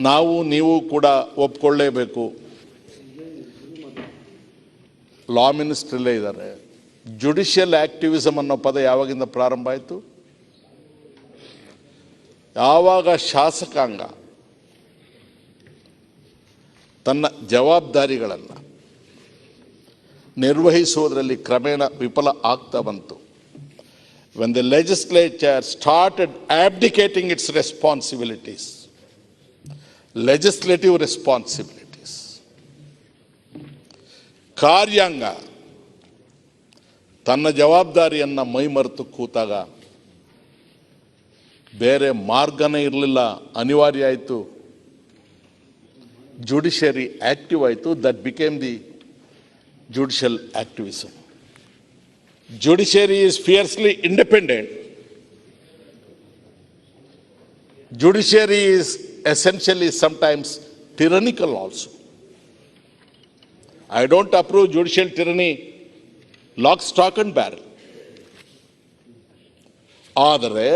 ನಾವು ನೀವು ಕೂಡ ಒಪ್ಕೊಳ್ಳೇಬೇಕು. ಲಾ ಮಿನಿಸ್ಟರ್ ಇಲ್ಲೇ ಇದ್ದಾರೆ. ಜುಡಿಷಿಯಲ್ ಆಕ್ಟಿವಿಸಮ್ ಅನ್ನೋ ಪದ ಯಾವಾಗಿಂದ ಪ್ರಾರಂಭ ಆಯಿತು? ಯಾವಾಗ ಶಾಸಕಾಂಗ ತನ್ನ ಜವಾಬ್ದಾರಿಗಳನ್ನು ನಿರ್ವಹಿಸುವುದರಲ್ಲಿ ಕ್ರಮೇಣ ವಿಫಲ ಆಗ್ತಾ ಬಂತು. When the legislature started abdicating its responsibilities, legislative responsibilities, ಕಾರ್ಯಾಂಗ ತನ್ನ ಜವಾಬ್ದಾರಿಯನ್ನು ಮೈಮರೆತು ಕೂತಾಗ ಬೇರೆ ಮಾರ್ಗನೇ ಇರಲಿಲ್ಲ, ಅನಿವಾರ್ಯ ಆಯಿತು. ಜುಡಿಷಿಯರಿ ಆಕ್ಟಿವ್ ಆಯಿತು. That became the judicial activism. Judiciary is fiercely independent. Judiciary is essentially sometimes tyrannical also. I don't approve judicial tyranny lock, stock and barrel. ಆದರೆ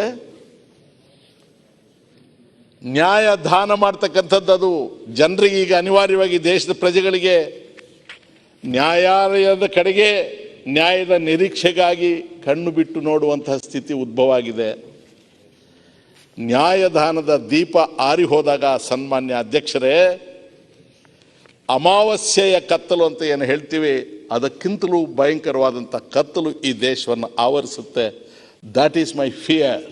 ನ್ಯಾಯದಾನ ಮಾಡ್ತಕ್ಕಂಥದ್ದು ಅದು ಜನರಿಗೆ ಈಗ ಅನಿವಾರ್ಯವಾಗಿ ದೇಶದ ಪ್ರಜೆಗಳಿಗೆ ನ್ಯಾಯಾಲಯದ ಕಡೆಗೆ ನ್ಯಾಯದ ನಿರೀಕ್ಷೆಗಾಗಿ ಕಣ್ಣು ಬಿಟ್ಟು ನೋಡುವಂತಹ ಸ್ಥಿತಿ ಉದ್ಭವ ಆಗಿದೆ. ನ್ಯಾಯದಾನದ ದೀಪ ಆರಿ ಹೋದಾಗ ಸನ್ಮಾನ್ಯ ಅಧ್ಯಕ್ಷರೇ, ಅಮಾವಾಸ್ಯೆಯ ಕತ್ತಲು ಅಂತ ಏನು ಹೇಳ್ತೀವಿ, ಅದಕ್ಕಿಂತಲೂ ಭಯಂಕರವಾದಂಥ ಕತ್ತಲು ಈ ದೇಶವನ್ನು ಆವರಿಸುತ್ತೆ. That is my fear.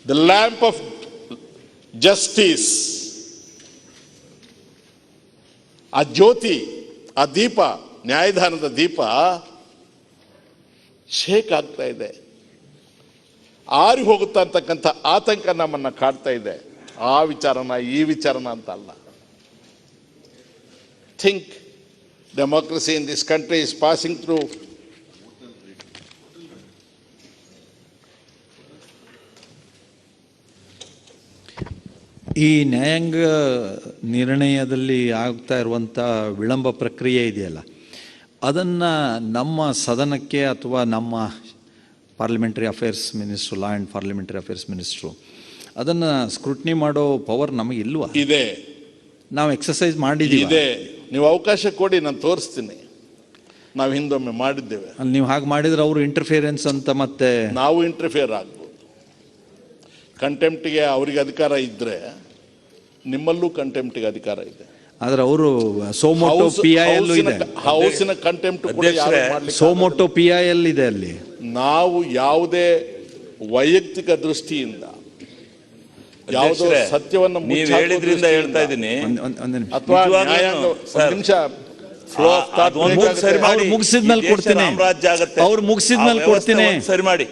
The lamp of justice, ಆ ಜ್ಯೋತಿ, ಆ ದೀಪ, ನ್ಯಾಯದಾನದ ದೀಪ ಶೇಕ್ ಆಗ್ತಾ ಇದೆ, ಆರಿ ಹೋಗುತ್ತಾ ಅಂತಕ್ಕಂಥ ಆತಂಕ ನಮ್ಮನ್ನು ಕಾಡ್ತಾ ಇದೆ. ಆ ವಿಚಾರನ ಈ ವಿಚಾರನ ಅಂತ ಅಲ್ಲ. Think democracy in this country is passing through ಈ ನ್ಯಾಯಾಂಗ ನಿರ್ಣಯದಲ್ಲಿ ಆಗ್ತಾ ಇರುವಂಥ ವಿಳಂಬ ಪ್ರಕ್ರಿಯೆ ಇದೆಯಲ್ಲ, ಅದನ್ನು ನಮ್ಮ ಸದನಕ್ಕೆ ಅಥವಾ ನಮ್ಮ parliamentary affairs minister, law and parliamentary affairs minister ಅದನ್ನು ಸ್ಕ್ರೂಟ್ನಿ ಮಾಡೋ ಪವರ್ ನಮಗೆ ಇಲ್ವಾ? ಇದೆ. ನಾವು ಎಕ್ಸಸೈಸ್ ಮಾಡಿದ್ದೀವಿ. ಇದೆ. ನೀವು ಅವಕಾಶ ಕೊಡಿ, ನಾನು ತೋರಿಸ್ತೀನಿ. ನಾವು ಹಿಂದೊಮ್ಮೆ ಮಾಡಿದ್ದೇವೆ. ಅಲ್ಲಿ ನೀವು ಹಾಗೆ ಮಾಡಿದ್ರೆ ಅವರು ಇಂಟರ್ಫಿಯರೆನ್ಸ್ ಅಂತ ಮತ್ತೆ ನಾವು ಇಂಟರ್ಫಿಯರ್ ಆಗ್ಬೋದು. ಕಂಟೆಂಪ್ಟಿಗೆ ಅವರಿಗೆ ಅಧಿಕಾರ ಇದ್ದರೆ ನಿಮ್ಮಲ್ಲೂ ಕಂಟೆಂಪ್ಟಿಗೆ ಅಧಿಕಾರ ಇದೆ. ಆದರೆ ಅವರು ಸೋಮೋಟೋ PIL ಇದೆ. ಹೌಸಿನ ಕಂಟೆಂಪ್ಟ್ ಸೋಮೋಟೋ PIL ಇದೆ ಅಲ್ಲಿ. ನಾವು ಯಾವುದೇ ವೈಯಕ್ತಿಕ ದೃಷ್ಟಿಯಿಂದ ಯಾವುದೋ ಸತ್ಯವನ್ನು ಹೇಳಿದ್ರಿಂದ ಹೇಳ್ತಾ ಇದ್ದೀನಿ, ಅಥವಾ ಮುಗಿಸಿದ್ಮೇಲೆ ಕೊಡ್ತೀನಿ. ಅವ್ರು ಮುಗಿಸಿದ್ಮೇಲೆ ಕೊಡ್ತೀನಿ. ಸರಿ ಮಾಡಿ.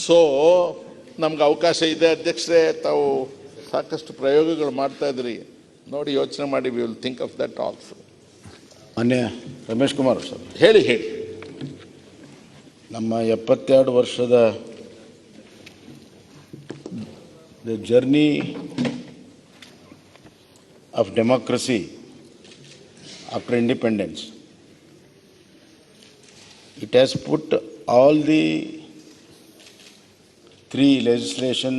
ಸೊ ನಮ್ಗೆ ಅವಕಾಶ ಇದೆ ಅಧ್ಯಕ್ಷರೇ. ತಾವು ಸಾಕಷ್ಟು ಪ್ರಯೋಗಗಳು ಮಾಡ್ತಾ ಇದ್ರಿ, ನೋಡಿ, ಯೋಚನೆ ಮಾಡಿ. We will think of that also. ಮಾನ್ಯ ರಮೇಶ್ ಕುಮಾರ್ ಸರ್, ಹೇಳಿ. ನಮ್ಮ 72 ವರ್ಷದ the journey of democracy after independence, it has put all the 3 legislation,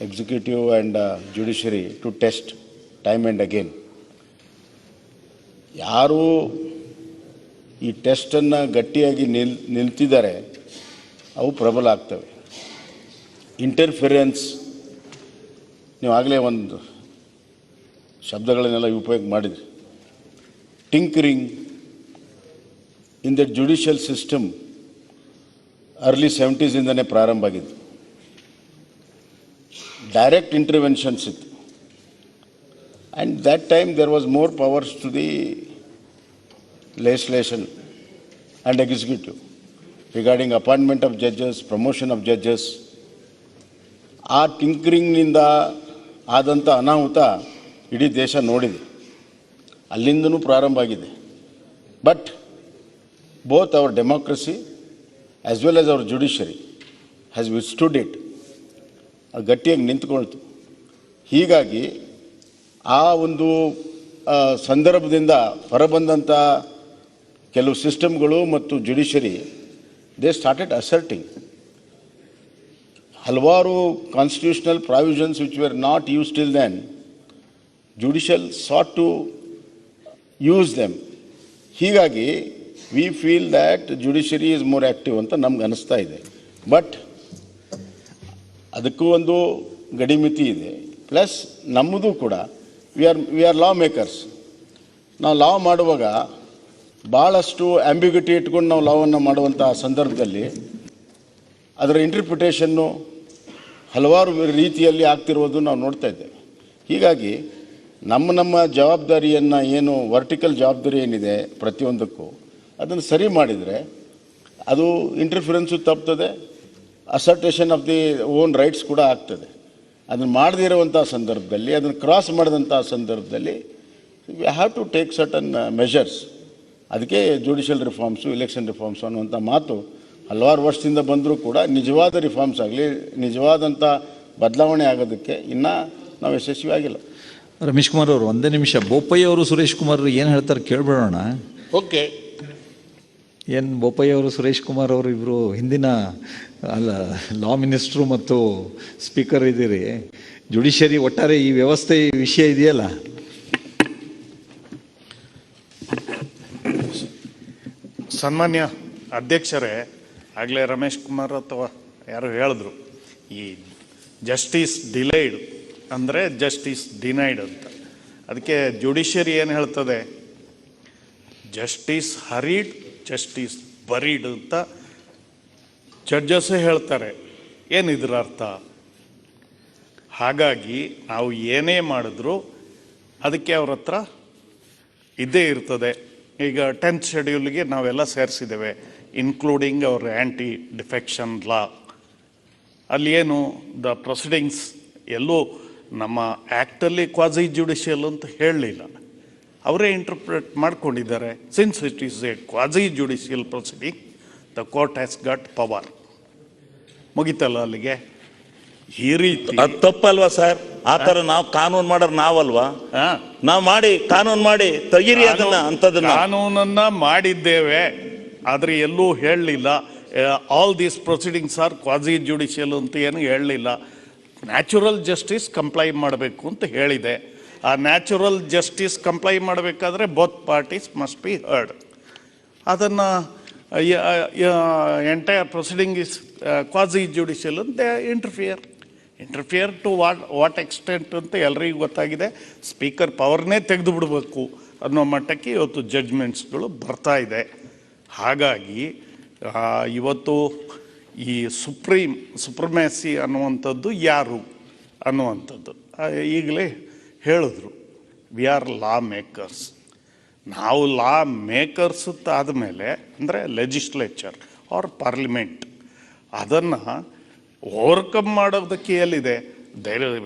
executive and judiciary to test time and again. ಯಾರು ಈ ಟೆಸ್ಟನ್ನು ಗಟ್ಟಿಯಾಗಿ ನಿಲ್ತಿದ್ದಾರೆ ಅವು ಪ್ರಬಲ ಆಗ್ತವೆ. ಇಂಟರ್ಫಿರೆನ್ಸ್, ನೀವು ಆಗಲೇ ಒಂದು ಶಬ್ದಗಳನ್ನೆಲ್ಲ ಉಪಯೋಗ ಮಾಡಿದ್ರಿ. Tinkering in the judicial system early 70s ಇಂದನೇ ಪ್ರಾರಂಭ ಆಗಿದ್ದು. ಡೈರೆಕ್ಟ್ ಇಂಟರ್ವೆನ್ಷನ್ಸ್ ಇತ್ತು. And that time there was more powers to the legislation and executive regarding appointment of judges, promotion of judges. ಆ ಟಿಂಕರಿಂಗ್ನಿಂದ ಆದಂಥ ಅನಾಹುತ ಇಡೀ ದೇಶ ನೋಡಿದೆ. ಅಲ್ಲಿಂದನೂ ಪ್ರಾರಂಭ ಆಗಿದೆ. But both our democracy as well as our judiciary has withstood it. ಗಟ್ಟಿಯಾಗಿ ನಿಂತ್ಕೊಳ್ತು. ಹೀಗಾಗಿ ಆ ಒಂದು ಸಂದರ್ಭದಿಂದ ಹೊರಬಂದಂಥ ಕೆಲವು ಸಿಸ್ಟಮ್ಗಳು ಮತ್ತು ಜುಡಿಷರಿ ದೇ ಸ್ಟಾರ್ಟೆಡ್ ಅಸರ್ಟಿಂಗ್ ಹಲವಾರು constitutional provisions which were not use till then, judicial sought to use them. ಹೀಗಾಗಿ we feel that judiciary is more active ಅಂತ ನಮ್ಗೆ ಅನಿಸ್ತಾ ಇದೆ. ಬಟ್ ಅದಕ್ಕೂ ಒಂದು ಗಡಿಮಿತಿ ಇದೆ. ಪ್ಲಸ್ ನಮ್ಮದು ಕೂಡ ವಿ ಆರ್ ಲಾ ಮೇಕರ್ಸ್. ನಾವು ಲಾ ಮಾಡುವಾಗ ಭಾಳಷ್ಟು ಆಂಬಿಗ್ಯುಟಿ ಇಟ್ಕೊಂಡು ನಾವು ಲಾವನ್ನು ಮಾಡುವಂಥ ಸಂದರ್ಭದಲ್ಲಿ ಅದರ ಇಂಟರ್ಪ್ರಿಟೇಷನ್ನು ಹಲವಾರು ರೀತಿಯಲ್ಲಿ ಆಗ್ತಿರೋದು ನಾವು ನೋಡ್ತಾ ಇದ್ದೇವೆ. ಹೀಗಾಗಿ ನಮ್ಮ ಜವಾಬ್ದಾರಿಯನ್ನು ಏನು ವರ್ಟಿಕಲ್ ಜವಾಬ್ದಾರಿ ಏನಿದೆ ಪ್ರತಿಯೊಂದಕ್ಕೂ ಅದನ್ನು ಸರಿ ಮಾಡಿದರೆ ಅದು ಇಂಟರ್ಫಿರೆನ್ಸು ತಪ್ತದೆ, ಅಸರ್ಟೇಷನ್ ಆಫ್ ದಿ ಓನ್ ರೈಟ್ಸ್ ಕೂಡ ಆಗ್ತದೆ. ಅದನ್ನು ಮಾಡದೇ ಇರುವಂಥ ಸಂದರ್ಭದಲ್ಲಿ, ಅದನ್ನು ಕ್ರಾಸ್ ಮಾಡಿದಂಥ ಸಂದರ್ಭದಲ್ಲಿ we have to take certain measures. ಅದಕ್ಕೆ ಜುಡಿಷಿಯಲ್ ರಿಫಾರ್ಮ್ಸು, ಎಲೆಕ್ಷನ್ ರಿಫಾರ್ಮ್ಸು ಅನ್ನುವಂಥ ಮಾತು ಹಲವಾರು ವರ್ಷದಿಂದ ಬಂದರೂ ಕೂಡ ನಿಜವಾದ ರಿಫಾರ್ಮ್ಸ್ ಆಗಲಿ, ನಿಜವಾದಂಥ ಬದಲಾವಣೆ ಆಗೋದಕ್ಕೆ ಇನ್ನೂ ನಾವು ಯಶಸ್ವಿ ಆಗಿಲ್ಲ. ರಮೇಶ್ ಕುಮಾರ್ ಅವರು ಒಂದೇ ನಿಮಿಷ, ಬೋಪಯ್ಯ ಅವರು ಸುರೇಶ್ ಕುಮಾರ್ ಏನು ಹೇಳ್ತಾರೆ ಕೇಳ್ಬಿಡೋಣ. ಓಕೆ. ಏನು ಬೋಪಯ್ಯ ಅವರು ಸುರೇಶ್ ಕುಮಾರ್ ಅವರು ಇಬ್ಬರು ಹಿಂದಿನ ಲಾ ಮಿನಿಸ್ಟ್ರು ಮತ್ತು ಸ್ಪೀಕರ್ ಇದ್ದೀರಿ. ಜುಡಿಷಿಯರಿ ಒಟ್ಟಾರೆ ಈ ವ್ಯವಸ್ಥೆ ವಿಷಯ ಇದೆಯಲ್ಲ. ಸನ್ಮಾನ್ಯ ಅಧ್ಯಕ್ಷರೇ, ಆಗಲೇ ರಮೇಶ್ ಕುಮಾರ್ ಅಥವಾ ಯಾರು ಹೇಳಿದ್ರು, ಈ ಜಸ್ಟಿಸ್ ಡಿಲೈಡ್ ಅಂದರೆ ಜಸ್ಟಿಸ್ ಡಿನೈಡ್ ಅಂತ. ಅದಕ್ಕೆ ಜುಡಿಷಿಯರಿ ಏನು ಹೇಳ್ತದೆ, ಜಸ್ಟಿಸ್ ಹರಿಡ್, ಜಸ್ಟಿಸ್ ಬರೀಡ್ ಅಂತ ಜಡ್ಜಸ್ಸೇ ಹೇಳ್ತಾರೆ. ಏನಿದ್ರ ಅರ್ಥ? ಹಾಗಾಗಿ ನಾವು ಏನೇ ಮಾಡಿದ್ರು ಅದಕ್ಕೆ ಅವ್ರ ಹತ್ರ ಇದ್ದೇ ಇರ್ತದೆ. ಈಗ 10th ಶೆಡ್ಯೂಲ್ಗೆ ನಾವೆಲ್ಲ ಸೇರಿಸಿದ್ದೇವೆ, including our anti defection law. ಅಲ್ಲಿ ಏನು ದ ಪ್ರೊಸೀಡಿಂಗ್ಸ್ ಎಲ್ಲೂ ನಮ್ಮ ಆ್ಯಕ್ಟಲ್ಲಿ ಕ್ವಾಸಿ ಜುಡಿಷಿಯಲ್ ಅಂತ ಹೇಳಲಿಲ್ಲ, ಅವರೇ ಇಂಟರ್ಪ್ರಿಟ್ ಮಾಡ್ಕೊಂಡಿದ್ದಾರೆ. Since it is a quasi judicial proceeding, the court has got power. ಮುಗಿತಲ್ಲ ಅಲ್ಲಿಗೆ. ಈ ರೀತಿ ಅದು ತಪ್ಪಲ್ವಾ ಸರ್? ಆ ಥರ ನಾವು ಕಾನೂನು ಮಾಡೋರು ನಾವಲ್ವಾ? ನಾವು ಮಾಡಿ ಕಾನೂನು ಮಾಡಿ ತೆಗೀರಿ ಅದನ್ನ ಅಂಥದನ್ನ. ಕಾನೂನನ್ನ ಮಾಡಿದ್ದೇವೆ, ಆದರೆ ಎಲ್ಲೂ ಹೇಳಲಿಲ್ಲ all these proceedings are quasi judicial ಅಂತ ಏನು ಹೇಳಲಿಲ್ಲ. ನ್ಯಾಚುರಲ್ ಜಸ್ಟಿಸ್ ಕಂಪ್ಲೈ ಮಾಡಬೇಕು ಅಂತ ಹೇಳಿದೆ. ಆ ನ್ಯಾಚುರಲ್ ಜಸ್ಟಿಸ್ ಕಂಪ್ಲೈ ಮಾಡಬೇಕಾದ್ರೆ both parties must be heard. ಅದನ್ನು entire proceeding is quasi judicial ಅಂತ ಇಂಟರ್ಫಿಯರ್ ಟು ವಾಟ್ ಎಕ್ಸ್ಟೆಂಟ್ ಅಂತ ಎಲ್ರಿಗೂ ಗೊತ್ತಾಗಿದೆ. ಸ್ಪೀಕರ್ ಪವರ್ನೇ ತೆಗೆದು ಬಿಡಬೇಕು ಅನ್ನೋ ಮಟ್ಟಕ್ಕೆ ಇವತ್ತು ಜಡ್ಜ್ಮೆಂಟ್ಸ್ಗಳು ಬರ್ತಾ ಇದೆ. ಹಾಗಾಗಿ ಇವತ್ತು ಈ ಸುಪ್ರಿಮೇಸಿ ಅನ್ನುವಂಥದ್ದು ಯಾರು ಅನ್ನುವಂಥದ್ದು ಈಗಲೇ ಹೇಳಿದ್ರು. We are law makers. ನಾವು ಲಾ ಮೇಕರ್ಸ್ ಆದಮೇಲೆ ಅಂದರೆ ಲೆಜಿಸ್ಲೇಚರ್ ಆರ್ ಪಾರ್ಲಿಮೆಂಟ್ ಅದನ್ನು ಓವರ್ಕಮ್ ಮಾಡೋದಕ್ಕೆ ಎಲ್ಲಿದೆ?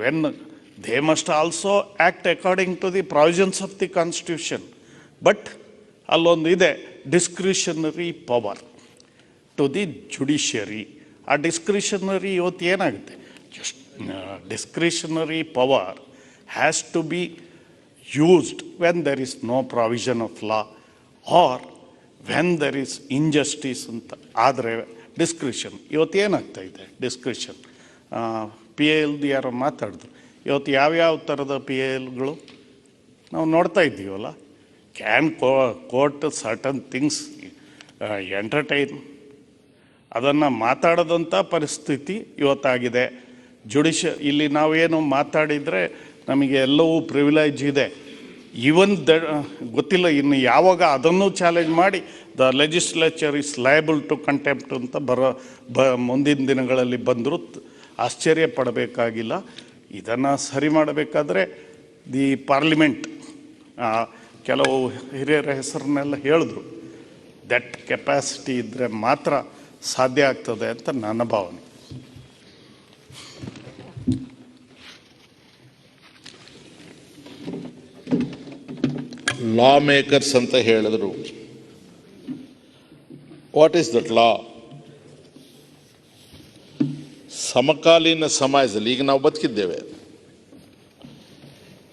When they must also act according to the provisions of the constitution. But ಅಲ್ಲೊಂದು ಇದೆ, discretionary power to the judiciary. ಆ ಡಿಸ್ಕ್ರಿಷನರಿ ಇವತ್ತು ಏನಾಗುತ್ತೆ? Just discretionary power has to be used when there is no provision of law or when there is injustice ಅಂತ ಆದರೆ discretion ಇವತ್ತು ಏನಾಗ್ತಾ ಇದೆ? ಡಿಸ್ಕ್ರಿಷನ್ PIL ಯಾರೋ ಮಾತಾಡಿದ್ರು. ಇವತ್ತು ಯಾವ್ಯಾವ ಥರದ PILಗಳು ನಾವು ನೋಡ್ತಾ ಇದ್ದೀವಲ್ಲ. Can court certain things entertain, ಅದನ್ನು ಮಾತಾಡೋದಂಥ ಪರಿಸ್ಥಿತಿ ಇವತ್ತಾಗಿದೆ. ಇಲ್ಲಿ ನಾವೇನು ಮಾತಾಡಿದರೆ ನಮಗೆ ಎಲ್ಲವೂ ಪ್ರಿವಿಲೇಜ್ ಇದೆ. ಈವನ್ ಗೊತ್ತಿಲ್ಲ ಇನ್ನು ಯಾವಾಗ ಅದನ್ನು ಚಾಲೆಂಜ್ ಮಾಡಿ the legislature is liable to contempt ಅಂತ ಮುಂದಿನ ದಿನಗಳಲ್ಲಿ ಬಂದರೂ ಆಶ್ಚರ್ಯ ಪಡಬೇಕಾಗಿಲ್ಲ. ಇದನ್ನು ಸರಿ ಮಾಡಬೇಕಾದ್ರೆ ದಿ ಪಾರ್ಲಿಮೆಂಟ್ ಕೆಲವು ಹಿರಿಯರ ಹೆಸರನ್ನೆಲ್ಲ ಹೇಳಿದ್ರು. ದಟ್ ಕೆಪಾಸಿಟಿ ಇದ್ದರೆ ಮಾತ್ರ ಸಾಧ್ಯ ಆಗ್ತದೆ ಅಂತ ನನ್ನ ಭಾವನೆ. ಲಾ ಮೇಕರ್ಸ್ ಅಂತ ಹೇಳಿದ್ರು. ವಾಟ್ ಈಸ್ ದಟ್ ಲಾ? ಸಮಕಾಲೀನ ಸಮಾಜದಲ್ಲಿ ಈಗ ನಾವು ಬದುಕಿದ್ದೇವೆ.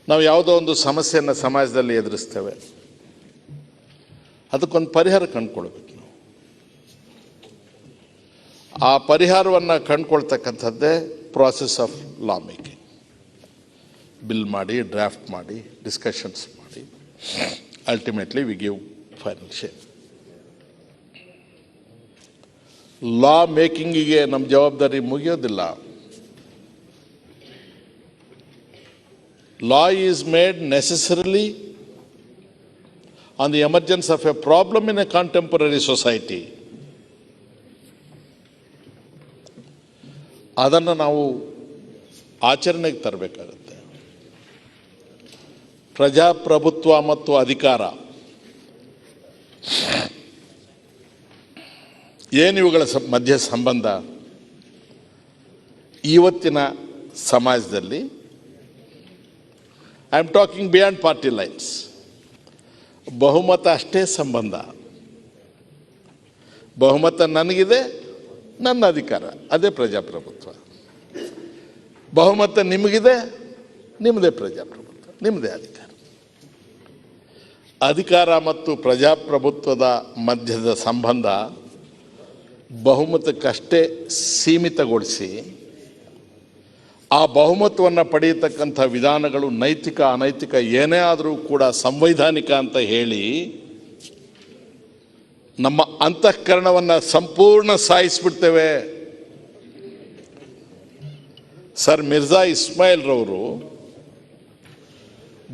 ನಾವು ಯಾವುದೋ ಒಂದು ಸಮಸ್ಯೆಯನ್ನು ಸಮಾಜದಲ್ಲಿ ಎದುರಿಸ್ತೇವೆ, ಅದಕ್ಕೊಂದು ಪರಿಹಾರ ಕಂಡುಕೊಳ್ಬೇಕು ನಾವು. ಆ ಪರಿಹಾರವನ್ನು ಕಂಡುಕೊಳ್ತಕ್ಕಂಥದ್ದೇ process of law making. Bill ಮಾಡಿ, ಡ್ರಾಫ್ಟ್ ಮಾಡಿ, ಡಿಸ್ಕಷನ್ಸ್ ಮಾಡಿ, ultimately we give final shape. Law ಮೇಕಿಂಗಿಗೆ ನಮ್ಮ ಜವಾಬ್ದಾರಿ ಮುಗಿಯೋದಿಲ್ಲ. Law is made necessarily on the emergence of a problem in a contemporary society. ಅದನ್ನು ನಾವು ಆಚರಣೆಗೆ ತರಬೇಕಾಗುತ್ತೆ. ಪ್ರಜಾಪ್ರಭುತ್ವ ಮತ್ತು ಅಧಿಕಾರ ಏನಿವುಗಳ ಮಧ್ಯ ಸಂಬಂಧ ಇವತ್ತಿನ ಸಮಾಜದಲ್ಲಿ, I am talking beyond party lines, ಬಹುಮತ ಅಷ್ಟೇ ಸಂಬಂಧ. ಬಹುಮತ ನನಗಿದೆ, ನನ್ನ ಅಧಿಕಾರ, ಅದೇ ಪ್ರಜಾಪ್ರಭುತ್ವ. ಬಹುಮತ ನಿಮಗಿದೆ, ನಿಮ್ಮದೇ ಪ್ರಜಾಪ್ರಭುತ್ವ, ನಿಮ್ಮದೇ ಅಧಿಕಾರ. ಅಧಿಕಾರ ಮತ್ತು ಪ್ರಜಾಪ್ರಭುತ್ವದ ಮಧ್ಯದ ಸಂಬಂಧ ಬಹುಮತಕ್ಕಷ್ಟೇ ಸೀಮಿತಗೊಳಿಸಿ, ಆ ಬಹುಮತವನ್ನು ಪಡೆಯತಕ್ಕಂಥ ವಿಧಾನಗಳು ನೈತಿಕ ಅನೈತಿಕ ಏನೇ ಆದರೂ ಕೂಡ ಸಂವೈಧಾನಿಕ ಅಂತ ಹೇಳಿ ನಮ್ಮ ಅಂತಃಕರಣವನ್ನು ಸಂಪೂರ್ಣ ಸಾಯಿಸಿಬಿಡ್ತೇವೆ. ಸರ್ ಮಿರ್ಜಾ ಇಸ್ಮಾಯಿಲ್ ರವರು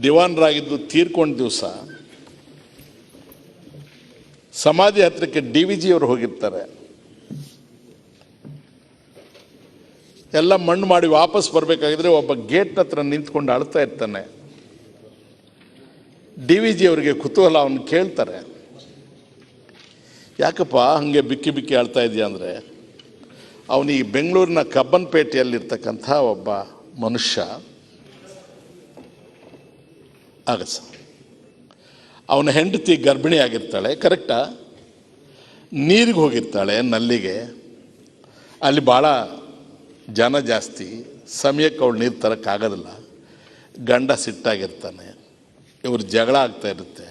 ದಿವಾನರಾಗಿದ್ದು ತೀರ್ಕೊಂಡ ದಿವಸ ಸಮಾಧಿ ಹತ್ರಕ್ಕೆ DVG ಅವರು ಹೋಗಿರ್ತಾರೆ. ಎಲ್ಲ ಮಣ್ಣು ಮಾಡಿ ವಾಪಸ್ ಬರಬೇಕಾಗಿದ್ರೆ ಒಬ್ಬ ಗೇಟ್ ಹತ್ರ ನಿಂತ್ಕೊಂಡು ಅಳ್ತಾ ಇರ್ತಾನೆ. DVG ಅವರಿಗೆ ಕುತೂಹಲ, ಅವನು ಕೇಳ್ತಾರೆ, ಯಾಕಪ್ಪ ಹಾಗೆ ಬಿಕ್ಕಿ ಬಿಕ್ಕಿ ಅಳ್ತಾ ಇದೆಯಾ ಅಂದರೆ, ಅವನು ಈ ಬೆಂಗಳೂರಿನ ಕಬ್ಬನ್ಪೇಟೆಯಲ್ಲಿರ್ತಕ್ಕಂಥ ಒಬ್ಬ ಮನುಷ್ಯ ಆಗಸ. ಅವನ ಹೆಂಡತಿ ಗರ್ಭಿಣಿ ಆಗಿರ್ತಾಳೆ, ಕರೆಕ್ಟಾ? ನೀರಿಗೆ ಹೋಗಿರ್ತಾಳೆ ನಲ್ಲಿಗೆ. ಅಲ್ಲಿ ಭಾಳ ಜನ ಜಾಸ್ತಿ, ಸಮಯಕ್ಕೆ ಅವಳು ನೀರು ತರೋಕ್ಕಾಗೋದಿಲ್ಲ. ಗಂಡ ಸಿಟ್ಟಾಗಿರ್ತಾನೆ, ಇವ್ರು ಜಗಳ ಆಗ್ತಾ ಇರುತ್ತೆ.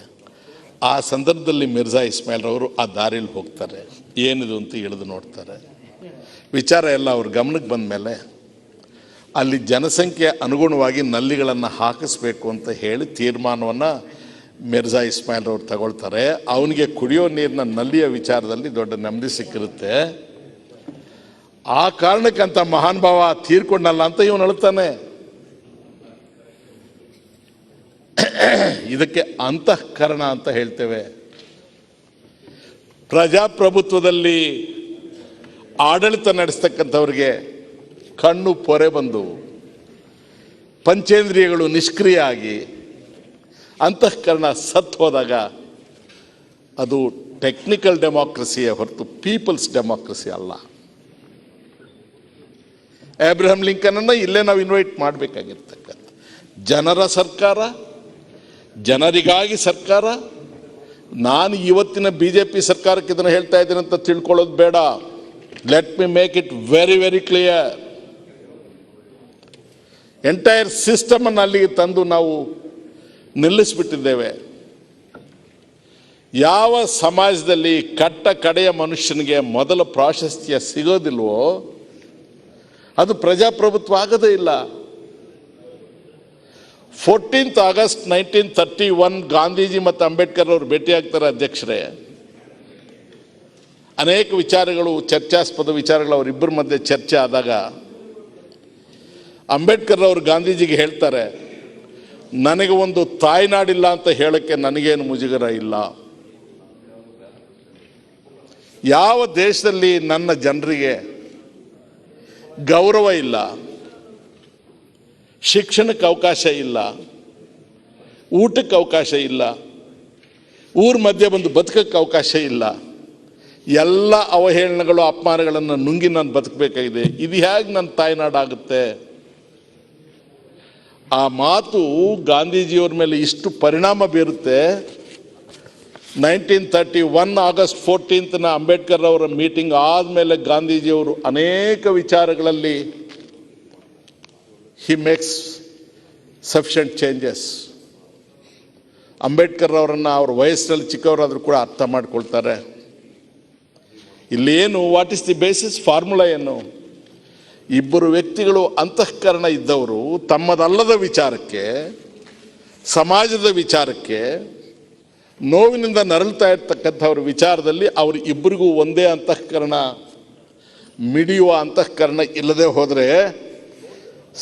ಆ ಸಂದರ್ಭದಲ್ಲಿ ಮಿರ್ಜಾ ಇಸ್ಮಾಯಿಲ್ ಅವರು ಆ ದಾರಿಯಲ್ಲಿ ಹೋಗ್ತಾರೆ. ಏನಿದು ಅಂತ ಇಳಿದು ನೋಡ್ತಾರೆ. ವಿಚಾರ ಎಲ್ಲ ಅವ್ರ ಗಮನಕ್ಕೆ ಬಂದ ಮೇಲೆ ಅಲ್ಲಿ ಜನಸಂಖ್ಯೆ ಅನುಗುಣವಾಗಿ ನಲ್ಲಿಗಳನ್ನು ಹಾಕಿಸ್ಬೇಕು ಅಂತ ಹೇಳಿ ತೀರ್ಮಾನವನ್ನು ಮಿರ್ಜಾ ಇಸ್ಮಾಯಿಲ್ ಅವರು ತಗೊಳ್ತಾರೆ. ಅವನಿಗೆ ಕುಡಿಯೋ ನೀರಿನ ನಲ್ಲಿಯ ವಿಚಾರದಲ್ಲಿ ದೊಡ್ಡ ನೆಮ್ಮದಿ ಸಿಕ್ಕಿರುತ್ತೆ. ಆ ಕಾರಣಕ್ಕಂತ ಮಹಾನ್ ಭಾವ ತೀರ್ಕೊಂಡಲ್ಲ ಅಂತ ಇವನು ಅಳ್ತಾನೆ. ಇದಕ್ಕೆ ಅಂತಃಕರಣ ಅಂತ ಹೇಳ್ತೇವೆ. ಪ್ರಜಾಪ್ರಭುತ್ವದಲ್ಲಿ ಆಡಳಿತ ನಡೆಸ್ತಕ್ಕಂಥವ್ರಿಗೆ ಕಣ್ಣು ಪೊರೆ ಬಂದು ಪಂಚೇಂದ್ರಿಯಗಳು ನಿಷ್ಕ್ರಿಯ ಆಗಿ ಅಂತಃಕರಣ ಸತ್ತು ಹೋದಾಗ ಅದು ಟೆಕ್ನಿಕಲ್ ಡೆಮಾಕ್ರಸಿಯೇ ಹೊರತು ಪೀಪಲ್ಸ್ ಡೆಮಾಕ್ರಸಿ ಅಲ್ಲ. ಅಬ್ರಹಂ ಲಿಂಕನನ್ನು ಇಲ್ಲೇ ನಾವು ಇನ್ವೈಟ್ ಮಾಡಬೇಕಾಗಿರ್ತಕ್ಕಂಥ ಜನರ ಸರ್ಕಾರ, ಜನರಿಗಾಗಿ ಸರ್ಕಾರ. ನಾನು ಇವತ್ತಿನ BJP ಸರ್ಕಾರಕ್ಕೆ ಇದನ್ನು ಹೇಳ್ತಾ ಇದ್ದೀನಿ ಅಂತ ತಿಳ್ಕೊಳ್ಳೋದು ಬೇಡ. Let me make it very very clear. Entire ಸಿಸ್ಟಮನ್ನು ಅಲ್ಲಿಗೆ ತಂದು ನಾವು ನಿಲ್ಲಿಸಿಬಿಟ್ಟಿದ್ದೇವೆ. ಯಾವ ಸಮಾಜದಲ್ಲಿ ಕಟ್ಟ ಕಡೆಯ ಮನುಷ್ಯನಿಗೆ ಮೊದಲ ಪ್ರಾಶಸ್ತ್ಯ ಸಿಗೋದಿಲ್ವೋ ಅದು ಪ್ರಜಾಪ್ರಭುತ್ವ ಆಗೋದೇ ಇಲ್ಲ. 14th August 1931 ಗಾಂಧೀಜಿ ಮತ್ತು ಅಂಬೇಡ್ಕರ್ ಅವರು ಭೇಟಿಯಾಗ್ತಾರೆ ಅಧ್ಯಕ್ಷರೇ. ಅನೇಕ ವಿಚಾರಗಳು, ಚರ್ಚಾಸ್ಪದ ವಿಚಾರಗಳು ಅವರಿಬ್ಬರ ಮಧ್ಯೆ ಚರ್ಚೆ ಆದಾಗ ಅಂಬೇಡ್ಕರ್ ಅವರು ಗಾಂಧೀಜಿಗೆ ಹೇಳ್ತಾರೆ, ನನಗೆ ಒಂದು ತಾಯ್ನಾಡಿಲ್ಲ ಅಂತ ಹೇಳಕ್ಕೆ ನನಗೇನು ಮುಜುಗರ ಇಲ್ಲ. ಯಾವ ದೇಶದಲ್ಲಿ ನನ್ನ ಜನರಿಗೆ ಗೌರವ ಇಲ್ಲ, ಶಿಕ್ಷಣಕ್ಕೆ ಅವಕಾಶ ಇಲ್ಲ, ಊಟಕ್ಕೆ ಅವಕಾಶ ಇಲ್ಲ, ಊರ ಮಧ್ಯೆ ಬಂದು ಬದುಕಕ್ಕೆ ಅವಕಾಶ ಇಲ್ಲ, ಎಲ್ಲ ಅವಹೇಳನಗಳು ಅಪಮಾನಗಳನ್ನು ನುಂಗಿ ನಾನು ಬದುಕಬೇಕಾಗಿದೆ, ಇದು ಹೇಗೆ ನನ್ನ ತಾಯ್ನಾಡಾಗುತ್ತೆ? ಆ ಮಾತು ಗಾಂಧೀಜಿಯವ್ರ ಮೇಲೆ ಇಷ್ಟು ಪರಿಣಾಮ ಬೀರುತ್ತೆ. 1931 August 14th ಅಂಬೇಡ್ಕರ್ ಅವರ ಮೀಟಿಂಗ್ ಆದಮೇಲೆ ಗಾಂಧೀಜಿಯವರು ಅನೇಕ ವಿಚಾರಗಳಲ್ಲಿ he makes sufficient changes. Ambedkar ಅವರನ್ನು ಅವ್ರ ವಯಸ್ಸಿನಲ್ಲಿ ಚಿಕ್ಕವರಾದರೂ ಕೂಡ ಅರ್ಥ ಮಾಡ್ಕೊಳ್ತಾರೆ. ಇಲ್ಲೇನು what is the basis formula ಏನು? ಇಬ್ಬರು ವ್ಯಕ್ತಿಗಳು ಅಂತಃಕರಣ ಇದ್ದವರು ತಮ್ಮದಲ್ಲದ ವಿಚಾರಕ್ಕೆ, ಸಮಾಜದ ವಿಚಾರಕ್ಕೆ, ನೋವಿನಿಂದ ನರಳ್ತಾ ಇರ್ತಕ್ಕಂಥವ್ರ ವಿಚಾರದಲ್ಲಿ ಅವರು ಇಬ್ಬರಿಗೂ ಒಂದೇ ಅಂತಃಕರಣ, ಮಿಡಿಯುವ ಅಂತಃಕರಣ ಇಲ್ಲದೆ ಹೋದರೆ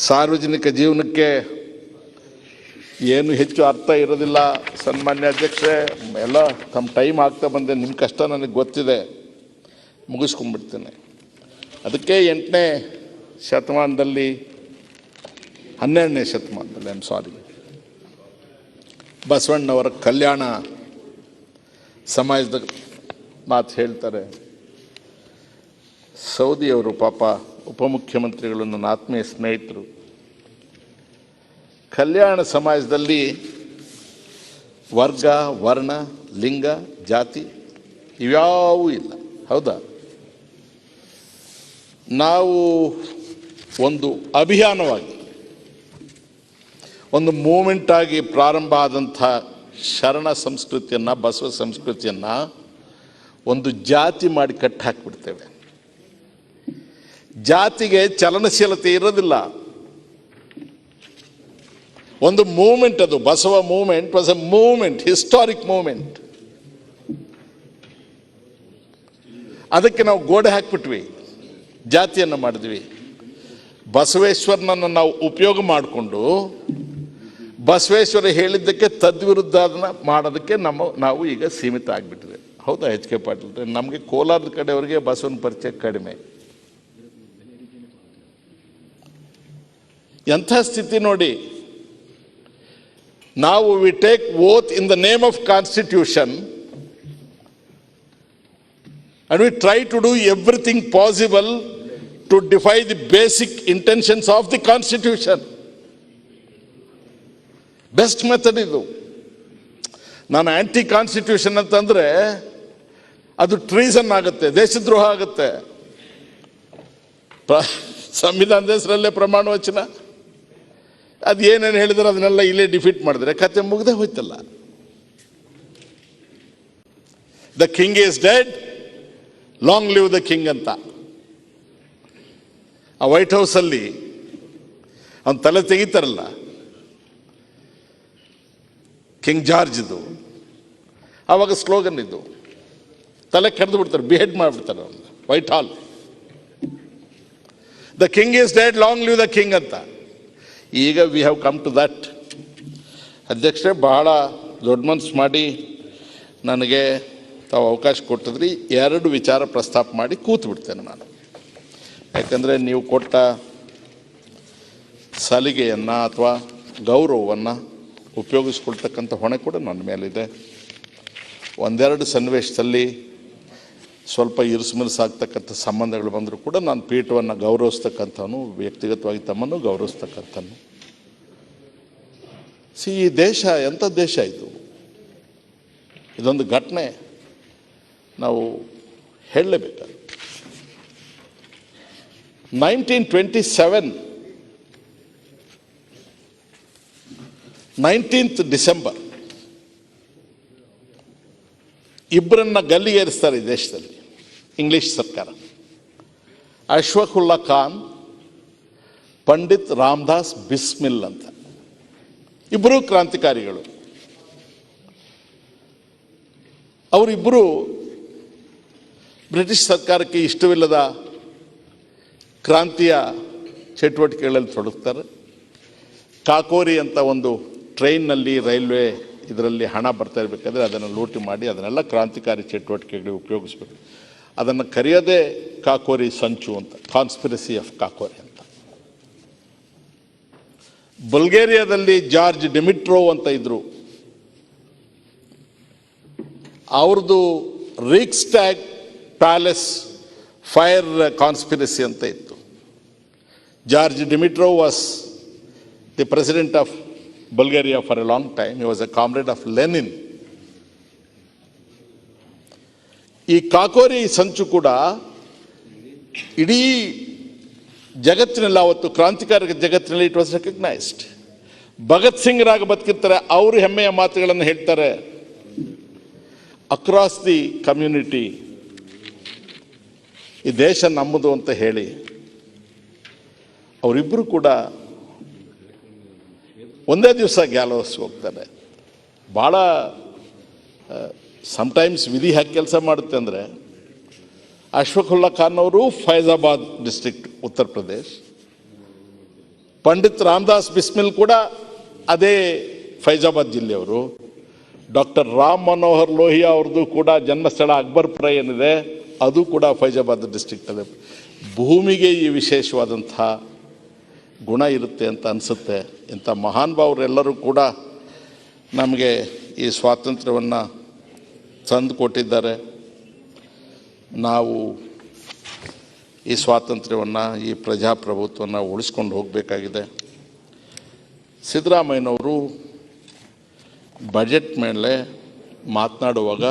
ಸಾರ್ವಜನಿಕ ಜೀವನಕ್ಕೆ ಏನು ಹೆಚ್ಚು ಅರ್ಥ ಇರೋದಿಲ್ಲ. ಸನ್ಮಾನ್ಯ ಅಧ್ಯಕ್ಷರೇ, ಎಲ್ಲ ತಮ್ಮ ಟೈಮ್ ಆಗ್ತಾ ಬಂದೆ, ನಿಮ್ಮ ಕಷ್ಟ ನನಗೆ ಗೊತ್ತಿದೆ, ಮುಗಿಸ್ಕೊಂಡ್ಬಿಡ್ತೇನೆ. ಅದಕ್ಕೆ 8ನೇ ಶತಮಾನದಲ್ಲಿ 12ನೇ ಶತಮಾನದಲ್ಲಿ ಬಸವಣ್ಣವರ ಕಲ್ಯಾಣ ಸಮಾಜದ ಮಾತು ಹೇಳ್ತಾರೆ. ಸೌದಿಯವರು ಪಾಪ ಉಪಮುಖ್ಯಮಂತ್ರಿಗಳು ನನ್ನ ಆತ್ಮೀಯ ಸ್ನೇಹಿತರು. ಕಲ್ಯಾಣ ಸಮಾಜದಲ್ಲಿ ವರ್ಗ, ವರ್ಣ, ಲಿಂಗ, ಜಾತಿ ಇವ್ಯಾವೂ ಇಲ್ಲ. ಹೌದಾ? ನಾವು ಒಂದು ಅಭಿಯಾನವಾಗಿ, ಒಂದು ಮೂಮೆಂಟ್ ಆಗಿ ಪ್ರಾರಂಭ ಆದಂಥ ಶರಣ ಸಂಸ್ಕೃತಿಯನ್ನು, ಬಸವ ಸಂಸ್ಕೃತಿಯನ್ನು ಒಂದು ಜಾತಿ ಮಾಡಿ ಕಟ್ಟಿ ಹಾಕಿಬಿಡ್ತೇವೆ. ಜಾತಿಗೆ ಚಲನಶೀಲತೆ ಇರೋದಿಲ್ಲ. ಒಂದು ಮೂಮೆಂಟ್, ಅದು Basava movement was a movement, historic movement. ಅದಕ್ಕೆ ನಾವು ಗೋಡೆ ಹಾಕ್ಬಿಟ್ವಿ, ಜಾತಿಯನ್ನು ಮಾಡಿದ್ವಿ. ಬಸವೇಶ್ವರನನ್ನು ನಾವು ಉಪಯೋಗ ಮಾಡಿಕೊಂಡು ಬಸವೇಶ್ವರ ಹೇಳಿದ್ದಕ್ಕೆ ತದ್ವಿರುದ್ಧ ಅದನ್ನು ಮಾಡೋದಕ್ಕೆ ನಾವು ಈಗ ಸೀಮಿತ ಆಗಿಬಿಟ್ಟಿದೆ. ಹೌದಾ ಎಚ್ ಕೆ ಪಾಟೀಲ್? ನಮಗೆ ಕೋಲಾರದ ಕಡೆಯವರಿಗೆ ಬಸವನ ಪರಿಚಯ ಕಡಿಮೆ. ಎಂಥ ಸ್ಥಿತಿ ನೋಡಿ. ನಾವು we take oath in the name of constitution and we try to do everything possible to defy the basic intentions of the constitution. Best method ಇದು. ನಾನು ಆಂಟಿ ಕಾನ್ಸ್ಟಿಟ್ಯೂಷನ್ ಅಂತಂದ್ರೆ ಅದು ಟ್ರೀಸನ್ ಆಗುತ್ತೆ, ದೇಶದ್ರೋಹ ಆಗುತ್ತೆ. ಸಂವಿಧಾನದ ಹೆಸರಲ್ಲೇ ಪ್ರಮಾಣ ವಚನ, ಅದು ಏನೇನು ಹೇಳಿದ್ರೆ ಅದನ್ನೆಲ್ಲ ಇಲ್ಲೇ ಡಿಫೀಟ್ ಮಾಡಿದ್ರೆ ಕತೆ ಮುಗ್ದೇ ಹೋಯ್ತಲ್ಲ. The king is dead, long live the king ಅಂತ ಆ ವೈಟ್ ಹೌಸಲ್ಲಿ ಅವನ ತಲೆ ತೆಗಿತಾರಲ್ಲ, ಕಿಂಗ್ ಜಾರ್ಜ್ ಇದು. ಆವಾಗ ಸ್ಲೋಗನ್ ಇದು, ತಲೆ ಕಡ್ದು ಬಿಡ್ತಾರೆ, ಬಿಹೆಡ್ ಮಾಡಿಬಿಡ್ತಾರೆ ಅವನ್ನ Whitehall. The king is dead, long live the king ಅಂತ. ಈಗ we have come to that. ಅಧ್ಯಕ್ಷರೇ, ಬಹಳ ದೊಡ್ಡ ಮನಸ್ಸು ಮಾಡಿ ನನಗೆ ತಾವು ಅವಕಾಶ ಕೊಟ್ಟಿದ್ರಿ. 2 ವಿಚಾರ ಪ್ರಸ್ತಾಪ ಮಾಡಿ ಕೂತು ಬಿಡ್ತೇನೆ ನಾನು. ಯಾಕಂದರೆ ನೀವು ಕೊಟ್ಟ ಸಲಿಗೆಯನ್ನು ಅಥವಾ ಗೌರವವನ್ನು ಉಪಯೋಗಿಸ್ಕೊಳ್ತಕ್ಕಂಥ ಹೊಣೆ ಕೂಡ ನನ್ನ ಮೇಲಿದೆ. 1-2 ಸನ್ನಿವೇಶದಲ್ಲಿ ಸ್ವಲ್ಪ ಇರುಸುಮಿರುಸಾಗ್ತಕ್ಕಂಥ ಸಂಬಂಧಗಳು ಬಂದರೂ ಕೂಡ ನಾನು ಪೀಠವನ್ನು ಗೌರವಿಸ್ತಕ್ಕಂಥವನು, ವ್ಯಕ್ತಿಗತವಾಗಿ ತಮ್ಮನ್ನು ಗೌರವಿಸ್ತಕ್ಕಂಥನು. ಈ ದೇಶ ಎಂಥ ದೇಶ ಇದು? ಇದೊಂದು ಘಟನೆ ನಾವು ಹೇಳಲೇಬೇಕಾದ್ರೆ 1927 19th ಡಿಸೆಂಬರ್ ಇಬ್ಬರನ್ನ ಗಲ್ಲಿಗೇರಿಸ್ತಾರೆ ಈ ದೇಶದಲ್ಲಿ ಇಂಗ್ಲಿಷ್ ಸರ್ಕಾರ. ಅಶ್ವಕುಲ್ಲಾ ಖಾನ್, ಪಂಡಿತ್ ರಾಮದಾಸ್ ಬಿಸ್ಮಿಲ್ ಅಂತ ಇಬ್ಬರು ಕ್ರಾಂತಿಕಾರಿಗಳು. ಅವರಿಬ್ಬರು ಬ್ರಿಟಿಷ್ ಸರ್ಕಾರಕ್ಕೆ ಇಷ್ಟವಿಲ್ಲದ ಕ್ರಾಂತಿಯ ಚಟುವಟಿಕೆಗಳಲ್ಲಿ ತೊಡಗ್ತಾರೆ. ಕಾಕೋರಿ ಅಂತ ಒಂದು ಟ್ರೈನ್ನಲ್ಲಿ, ರೈಲ್ವೆ ಇದರಲ್ಲಿ ಹಣ ಬರ್ತಾ ಇರಬೇಕಾದ್ರೆ ಅದನ್ನು ಲೂಟಿ ಮಾಡಿ ಅದನ್ನೆಲ್ಲ ಕ್ರಾಂತಿಕಾರಿ ಚಟುವಟಿಕೆಗಳಿಗೆ ಉಪಯೋಗಿಸ್ಬೇಕು. ಅದನ್ನು ಕರೆಯೋದೇ ಕಾಕೋರಿ ಸಂಚು ಅಂತ, ಕಾನ್ಸ್ಪಿರಸಿ ಆಫ್ ಕಾಕೋರಿ ಅಂತ. ಬಲ್ಗೇರಿಯಾದಲ್ಲಿ ಜಾರ್ಜ್ ಡಿಮಿಟ್ರೋವ್ ಅಂತ ಇದ್ರು. ಅವ್ರದ್ದು ರಿಕ್ಸ್ಟ್ಯಾಗ್ ಪ್ಯಾಲೇಸ್ ಫೈರ್ ಕಾನ್ಸ್ಪಿರಸಿ ಅಂತ ಇತ್ತು. George Dimitrov was the president of Bulgaria for a long time. He was a comrade of Lenin. ಈ ಕಾಕೋರಿ ಸಂಚು ಕೂಡ ಇಡೀ ಜಗತ್ತಿನಲ್ಲಿ, ಅವತ್ತು ಕ್ರಾಂತಿಕಾರಕ ಜಗತ್ತಿನಲ್ಲಿ it was recognised. Bhagat Singh ರಾಗ ಬದುಕಿರ್ತಾರೆ, ಅವರು ಹೆಮ್ಮೆಯ ಮಾತುಗಳನ್ನು ಹೇಳ್ತಾರೆ. ಅಕ್ರಾಸ್ ದಿ ಕಮ್ಯುನಿಟಿ ಈ ದೇಶ ನಮ್ಮದು ಅಂತ ಹೇಳಿ ಅವರಿಬ್ಬರು ಕೂಡ ಒಂದೇ ದಿವಸ ಗ್ಯಾಲೋಸ್ ಹೋಗ್ತಾರೆ. ಭಾಳ ಸಮ್ಟೈಮ್ಸ್ ವಿಧಿ ಹ್ಯಾಕೆ ಕೆಲಸ ಮಾಡುತ್ತೆ ಅಂದರೆ, ಅಶ್ಫಾಕುಲ್ಲಾ ಖಾನ್ ಅವರು ಫೈಜಾಬಾದ್ ಡಿಸ್ಟ್ರಿಕ್ಟ್ ಉತ್ತರ ಪ್ರದೇಶ್, ಪಂಡಿತ್ ರಾಮದಾಸ್ ಬಿಸ್ಮಿಲ್ ಕೂಡ ಅದೇ ಫೈಜಾಬಾದ್ ಜಿಲ್ಲೆಯವರು, ಡಾಕ್ಟರ್ ರಾಮ್ ಮನೋಹರ್ ಲೋಹಿಯಾ ಅವ್ರದ್ದು ಕೂಡ ಜನ್ಮಸ್ಥಳ ಅಕ್ಬರ್ಪುರ ಏನಿದೆ ಅದು ಕೂಡ ಫೈಜಾಬಾದ್ ಡಿಸ್ಟ್ರಿಕ್ಟಲ್ಲಿ. ಭೂಮಿಗೆ ಈ ವಿಶೇಷವಾದಂಥ ಗುಣ ಇರುತ್ತೆ ಅಂತ ಅನಿಸುತ್ತೆ. ಇಂಥ ಮಹಾನ್ ಭಾವರೆಲ್ಲರೂ ಕೂಡ ನಮಗೆ ಈ ಸ್ವಾತಂತ್ರ್ಯವನ್ನು ತಂದು ಕೊಟ್ಟಿದ್ದಾರೆ. ನಾವು ಈ ಸ್ವಾತಂತ್ರ್ಯವನ್ನು, ಈ ಪ್ರಜಾಪ್ರಭುತ್ವವನ್ನು ಉಳಿಸ್ಕೊಂಡು ಹೋಗಬೇಕಾಗಿದೆ. ಸಿದ್ದರಾಮಯ್ಯನವರು ಬಜೆಟ್ ಮೇಲೆ ಮಾತನಾಡುವಾಗ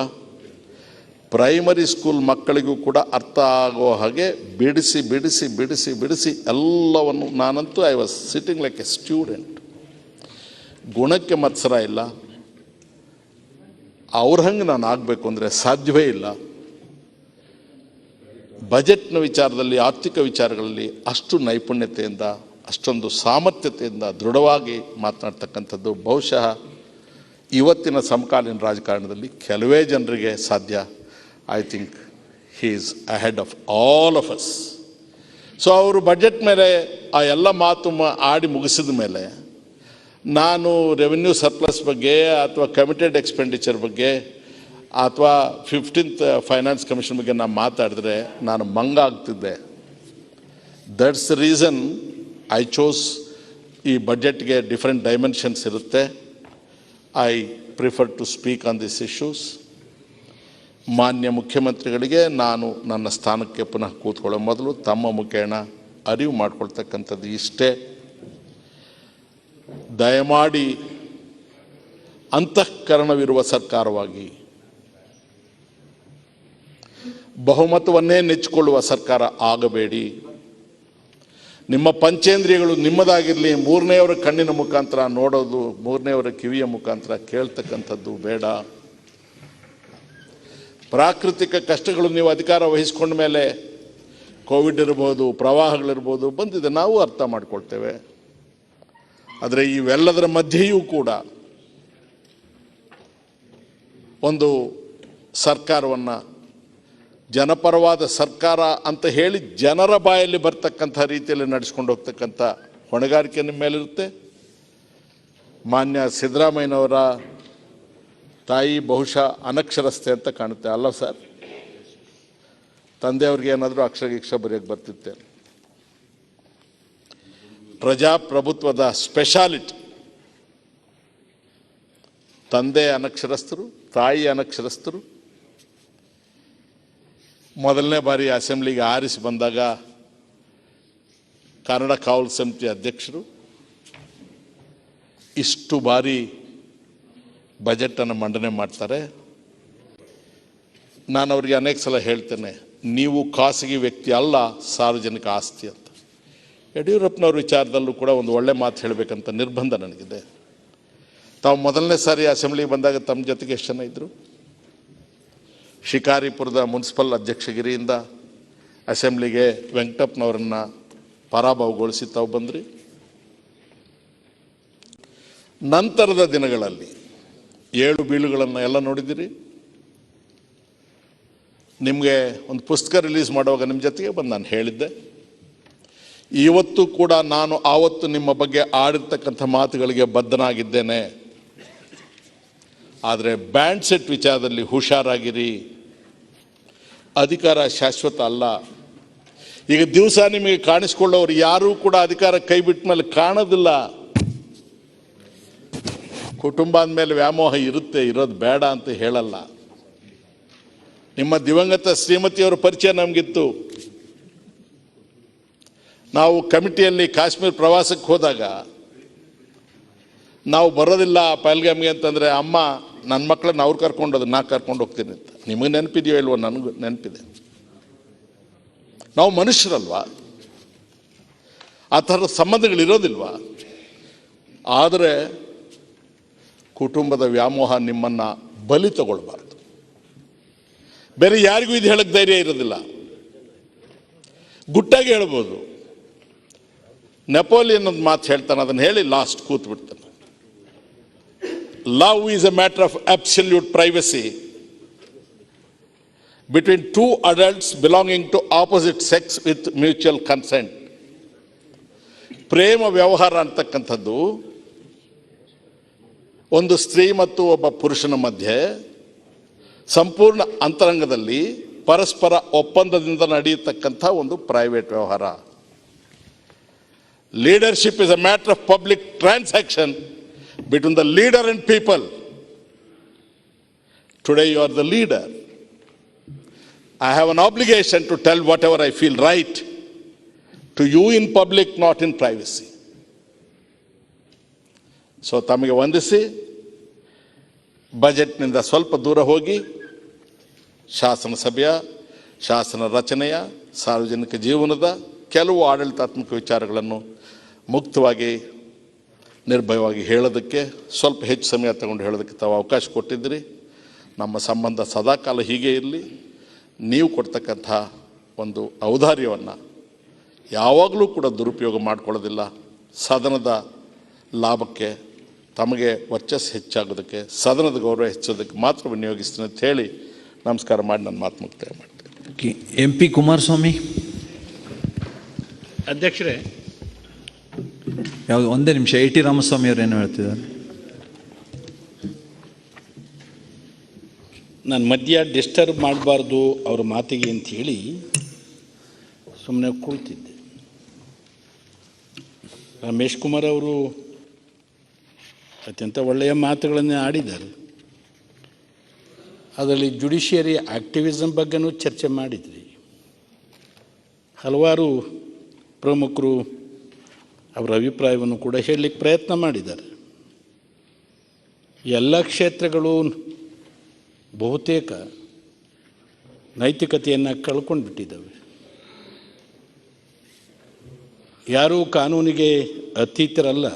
ಪ್ರೈಮರಿ ಸ್ಕೂಲ್ ಮಕ್ಕಳಿಗೂ ಕೂಡ ಅರ್ಥ ಆಗೋ ಹಾಗೆ ಬಿಡಿಸಿ ಬಿಡಿಸಿ ಬಿಡಿಸಿ ಬಿಡಿಸಿ ಎಲ್ಲವನ್ನು, ನಾನಂತೂ I was sitting like a student. ಗುಣಕ್ಕೆ ಮತ್ಸರ ಇಲ್ಲ, ಅವ್ರ ಹಂಗೆ ನಾನು ಆಗಬೇಕು ಅಂದರೆ ಸಾಧ್ಯವೇ ಇಲ್ಲ. ಬಜೆಟ್ನ ವಿಚಾರದಲ್ಲಿ, ಆರ್ಥಿಕ ವಿಚಾರಗಳಲ್ಲಿ ಅಷ್ಟು ನೈಪುಣ್ಯತೆಯಿಂದ, ಅಷ್ಟೊಂದು ಸಾಮರ್ಥ್ಯತೆಯಿಂದ ದೃಢವಾಗಿ ಮಾತನಾಡ್ತಕ್ಕಂಥದ್ದು ಬಹುಶಃ ಇವತ್ತಿನ ಸಮಕಾಲೀನ ರಾಜಕಾರಣದಲ್ಲಿ ಕೆಲವೇ ಜನರಿಗೆ ಸಾಧ್ಯ. I think he is ahead of all of us. So ಅವರು ಬಜೆಟ್ ಮೇಲೆ ಆ ಎಲ್ಲ ಮಾತು ಆಡಿ ಮುಗಿಸಿದ ಮೇಲೆ ನಾನು ರೆವಿನ್ಯೂ ಸರ್ಪ್ಲಸ್ ಬಗ್ಗೆ ಅಥವಾ ಕಮಿಟೆಡ್ ಎಕ್ಸ್ಪೆಂಡಿಚರ್ ಬಗ್ಗೆ ಅಥವಾ 15th ಫೈನಾನ್ಸ್ ಕಮಿಷನ್ ಬಗ್ಗೆ ನಾನು ಮಾತಾಡಿದ್ರೆ ನಾನು ಮಂಗ ಆಗ್ತಿದ್ದೆ. That's the reason I chose. ಈ ಬಜೆಟ್ಗೆ ಡಿಫ್ರೆಂಟ್ ಡೈಮೆನ್ಷನ್ಸ್ ಇರುತ್ತೆ. I prefer to speak on this issues. ಮಾನ್ಯ ಮುಖ್ಯಮಂತ್ರಿಗಳಿಗೆ ನಾನು ನನ್ನ ಸ್ಥಾನಕ್ಕೆ ಪುನಃ ಕೂತ್ಕೊಳ್ಳೋ ಮೊದಲು ತಮ್ಮ ಮುಖೇನ ಅರಿವು ಮಾಡಿಕೊಳ್ತಕ್ಕಂಥದ್ದು ಇಷ್ಟೇ. ದಯಮಾಡಿ ಅಂತಃಕರಣವಿರುವ ಸರ್ಕಾರವಾಗಿ, ಬಹುಮತವನ್ನೇ ನೆಚ್ಚಿಕೊಳ್ಳುವ ಸರ್ಕಾರ ಆಗಬೇಡಿ. ನಿಮ್ಮ ಪಂಚೇಂದ್ರಿಯಗಳು ನಿಮ್ಮದಾಗಿರಲಿ. ಮೂರನೆಯವರ ಕಣ್ಣಿನ ಮುಖಾಂತರ ನೋಡೋದು, ಮೂರನೆಯವರ ಕಿವಿಯ ಮುಖಾಂತರ ಕೇಳ್ತಕ್ಕಂಥದ್ದು ಬೇಡ. ಪ್ರಾಕೃತಿಕ ಕಷ್ಟಗಳು ನೀವು ಅಧಿಕಾರ ವಹಿಸ್ಕೊಂಡ ಮೇಲೆ, ಕೋವಿಡ್ ಇರ್ಬೋದು, ಪ್ರವಾಹಗಳಿರ್ಬೋದು ಬಂದಿದೆ, ನಾವು ಅರ್ಥ ಮಾಡ್ಕೊಳ್ತೇವೆ. ಆದರೆ ಇವೆಲ್ಲದರ ಮಧ್ಯೆಯೂ ಕೂಡ ಒಂದು ಸರ್ಕಾರವನ್ನು, ಜನಪರವಾದ ಸರ್ಕಾರ ಅಂತ ಹೇಳಿ ಜನರ ಬಾಯಲ್ಲಿ ಬರ್ತಕ್ಕಂಥ ರೀತಿಯಲ್ಲಿ ನಡೆಸ್ಕೊಂಡು ಹೋಗ್ತಕ್ಕಂಥ ಹೊಣೆಗಾರಿಕೆ ನಿಮ್ಮ ಮೇಲಿರುತ್ತೆ. ಮಾನ್ಯ ಸಿದ್ದರಾಮಯ್ಯನವರ ತಾಯಿ ಬಹುಶಃ ಅನಕ್ಷರಸ್ಥೆ ಅಂತ ಕಾಣುತ್ತೆ, ಅಲ್ಲ ಸರ್? ತಂದೆಯವ್ರಿಗೆ ಏನಾದರೂ ಅಕ್ಷರ ಬರೆಯೋಕ್ಕೆ ಬರ್ತಿತ್ತೆ. ಪ್ರಜಾಪ್ರಭುತ್ವದ ಸ್ಪೆಷಾಲಿಟಿ, ತಂದೆ ಅನಕ್ಷರಸ್ಥರು, ತಾಯಿ ಅನಕ್ಷರಸ್ಥರು. ಮೊದಲನೇ ಬಾರಿ ಅಸೆಂಬ್ಲಿಗೆ ಆರಿಸಿ ಬಂದಾಗ ಕನ್ನಡ ಕಾವಲು ಸಮಿತಿ ಅಧ್ಯಕ್ಷರು ಇಷ್ಟು ಬಾರಿ ಬಜೆಟನ್ನು ಮಂಡನೆ ಮಾಡ್ತಾರೆ. ನಾನು ಅವರಿಗೆ ಅನೇಕ ಸಲ ಹೇಳ್ತೇನೆ, ನೀವು ಖಾಸಗಿ ವ್ಯಕ್ತಿ ಅಲ್ಲ, ಸಾರ್ವಜನಿಕ ಆಸ್ತಿ ಅಂತ. ಯಡಿಯೂರಪ್ಪನವ್ರ ವಿಚಾರದಲ್ಲೂ ಕೂಡ ಒಂದು ಒಳ್ಳೆ ಮಾತು ಹೇಳಬೇಕಂತ ನಿರ್ಬಂಧ ನನಗಿದೆ. ತಾವು ಮೊದಲನೇ ಸಾರಿ ಅಸೆಂಬ್ಲಿಗೆ ಬಂದಾಗ ತಮ್ಮ ಜೊತೆಗೆ ಎಷ್ಟು ಜನ ಇದ್ದರು? ಶಿಕಾರಿಪುರದ ಮುನ್ಸಿಪಲ್ ಅಧ್ಯಕ್ಷಗಿರಿಯಿಂದ ಅಸೆಂಬ್ಲಿಗೆ ವೆಂಕಟಪ್ಪನವರನ್ನು ಪರಾಭವಗೊಳಿಸಿ ತಾವು ಬಂದ್ರಿ. ನಂತರದ ದಿನಗಳಲ್ಲಿ ಏಳು ಬೀಳುಗಳನ್ನು ಎಲ್ಲ ನೋಡಿದ್ದೀರಿ. ನಿಮಗೆ ಒಂದು ಪುಸ್ತಕ ರಿಲೀಸ್ ಮಾಡುವಾಗ ನಿಮ್ಮ ಜೊತೆಗೆ ಬಂದು ನಾನು ಹೇಳಿದ್ದೆ, ಇವತ್ತು ಕೂಡ ನಾನು ಆವತ್ತು ನಿಮ್ಮ ಬಗ್ಗೆ ಆಡಿರ್ತಕ್ಕಂಥ ಮಾತುಗಳಿಗೆ ಬದ್ಧನಾಗಿದ್ದೇನೆ. ಆದರೆ ಬ್ಯಾಂಡ್ ಸೆಟ್ ವಿಚಾರದಲ್ಲಿ ಹುಷಾರಾಗಿರಿ. ಅಧಿಕಾರ ಶಾಶ್ವತ ಅಲ್ಲ. ಈಗ ದಿವಸ ನಿಮಗೆ ಕಾಣಿಸ್ಕೊಳ್ಳೋರು ಯಾರೂ ಕೂಡ ಅಧಿಕಾರ ಕೈ ಬಿಟ್ಟ ಮೇಲೆ ಕಾಣೋದಿಲ್ಲ. ಕುಟುಂಬ ಅಂದಮೇಲೆ ವ್ಯಾಮೋಹ ಇರುತ್ತೆ, ಇರೋದು ಬೇಡ ಅಂತ ಹೇಳಲ್ಲ. ನಿಮ್ಮ ದಿವಂಗತ ಶ್ರೀಮತಿಯವರ ಪರಿಚಯ ನಮಗಿತ್ತು. ನಾವು ಕಮಿಟಿಯಲ್ಲಿ ಕಾಶ್ಮೀರ ಪ್ರವಾಸಕ್ಕೆ ಹೋದಾಗ ನಾವು ಬರೋದಿಲ್ಲ ಪಹಲ್ಗಾಮ್ಗೆ ಅಂತಂದರೆ, ಅಮ್ಮ ನನ್ನ ಮಕ್ಕಳನ್ನ ಅವ್ರು ಕರ್ಕೊಂಡೋದು, ನಾ ಕರ್ಕೊಂಡು ಹೋಗ್ತೀನಿ ಅಂತ. ನಿಮಗೆ ನೆನಪಿದೆಯೋ ಇಲ್ವೋ? ನನಗೂ ನೆನಪಿದೆ. ನಾವು ಮನುಷ್ಯರಲ್ವಾ? ಆ ಥರದ ಸಂಬಂಧಗಳಿರೋದಿಲ್ವಾ? ಆದರೆ ಕುಟುಂಬದ ವ್ಯಾಮೋಹ ನಿಮ್ಮನ್ನು ಬಲಿ ತಗೊಳ್ಬಾರ್ದು. ಬೇರೆ ಯಾರಿಗೂ ಇದು ಹೇಳಕ್ಕೆ ಧೈರ್ಯ ಇರೋದಿಲ್ಲ. ಗುಟ್ಟಾಗಿ ಹೇಳ್ಬೋದು. ನೆಪೋಲಿಯನ್ ಒಂದು ಮಾತು ಹೇಳ್ತಾನೆ, ಅದನ್ನು ಹೇಳಿ ಲಾಸ್ಟ್ ಕೂತ್ ಬಿಡ್ತಾನೆ. Love is A matter of absolute privacy between two adults belonging to opposite sex with mutual consent. ಪ್ರೇಮ ವ್ಯವಹಾರ ಅಂತಕ್ಕಂಥದ್ದು ಒಂದು ಸ್ತ್ರೀ ಮತ್ತು ಒಬ್ಬ ಪುರುಷನ ಮಧ್ಯೆ ಸಂಪೂರ್ಣ ಅಂತರಂಗದಲ್ಲಿ ಪರಸ್ಪರ ಒಪ್ಪಂದದಿಂದ ನಡೆಯತಕ್ಕಂಥ ಒಂದು ಪ್ರೈವೇಟ್ ವ್ಯವಹಾರ. Leadership is a matter of public transaction between the leader and people. Today you are the leader. I have an obligation to tell whatever I feel right to you in public, not in privacy. So ತಮಗೆ ವಂದಿಸಿ ಬಜೆಟ್ನಿಂದ ಸ್ವಲ್ಪ ದೂರ ಹೋಗಿ ಶಾಸನ ಸಭೆಯ, ಶಾಸನ ರಚನೆಯ, ಸಾರ್ವಜನಿಕ ಜೀವನದ ಕೆಲವು ಆಡಳಿತಾತ್ಮಕ ವಿಚಾರಗಳನ್ನು ಮುಕ್ತವಾಗಿ ನಿರ್ಭಯವಾಗಿ ಹೇಳೋದಕ್ಕೆ ಸ್ವಲ್ಪ ಹೆಚ್ಚು ಸಮಯ ತಗೊಂಡು ಹೇಳೋದಕ್ಕೆ ತಾವು ಅವಕಾಶ ಕೊಟ್ಟಿದ್ದೀರಿ. ನಮ್ಮ ಸಂಬಂಧ ಸದಾಕಾಲ ಹೀಗೆ ಇರಲಿ. ನೀವು ಕೊಡ್ತಕ್ಕಂಥ ಒಂದು ಔದಾರ್ಯವನ್ನು ಯಾವಾಗಲೂ ಕೂಡ ದುರುಪಯೋಗ ಮಾಡಿಕೊಳ್ಳೋದಿಲ್ಲ. ಸದನದ ಲಾಭಕ್ಕೆ, ತಮಗೆ ವರ್ಚಸ್ಸು ಹೆಚ್ಚಾಗೋದಕ್ಕೆ, ಸದನದ ಗೌರವ ಹೆಚ್ಚೋದಕ್ಕೆ ಮಾತ್ರ ವಿನಿಯೋಗಿಸ್ತೀನಿ ಅಂತ ಹೇಳಿ ನಮಸ್ಕಾರ ಮಾಡಿ ನನ್ನ ಮಾತು ಮುಕ್ತಾಯ ಮಾಡ್ತೇನೆ. MP ಕುಮಾರಸ್ವಾಮಿ ಅಧ್ಯಕ್ಷರೇ, ಯಾವುದು ಒಂದೇ ನಿಮಿಷ. AT ರಾಮಸ್ವಾಮಿ ಅವರು ಏನು ಹೇಳ್ತಿದ್ದಾರೆ? ನಾನು ಮಧ್ಯ ಡಿಸ್ಟರ್ಬ್ ಮಾಡಬಾರ್ದು ಅವ್ರ ಮಾತಿಗೆ ಅಂಥೇಳಿ ಸುಮ್ಮನೆ ಕೂಳ್ತಿದ್ದೆ. ರಮೇಶ್ ಕುಮಾರ್ ಅವರು ಅತ್ಯಂತ ಒಳ್ಳೆಯ ಮಾತುಗಳನ್ನು ಆಡಿದ್ದಾರೆ. ಅದರಲ್ಲಿ ಜುಡಿಷಿಯರಿ ಆಕ್ಟಿವಿಸಮ್ ಬಗ್ಗೆನೂ ಚರ್ಚೆ ಮಾಡಿದ್ರಿ. ಹಲವಾರು ಪ್ರಮುಖರು ಅವರ ಅಭಿಪ್ರಾಯವನ್ನು ಕೂಡ ಹೇಳಲಿಕ್ಕೆ ಪ್ರಯತ್ನ ಮಾಡಿದ್ದಾರೆ. ಎಲ್ಲ ಕ್ಷೇತ್ರಗಳು ಬಹುತೇಕ ನೈತಿಕತೆಯನ್ನು ಕಳ್ಕೊಂಡು ಬಿಟ್ಟಿದ್ದಾವೆ. ಯಾರೂ ಕಾನೂನಿಗೆ ಅತೀತರಲ್ಲ.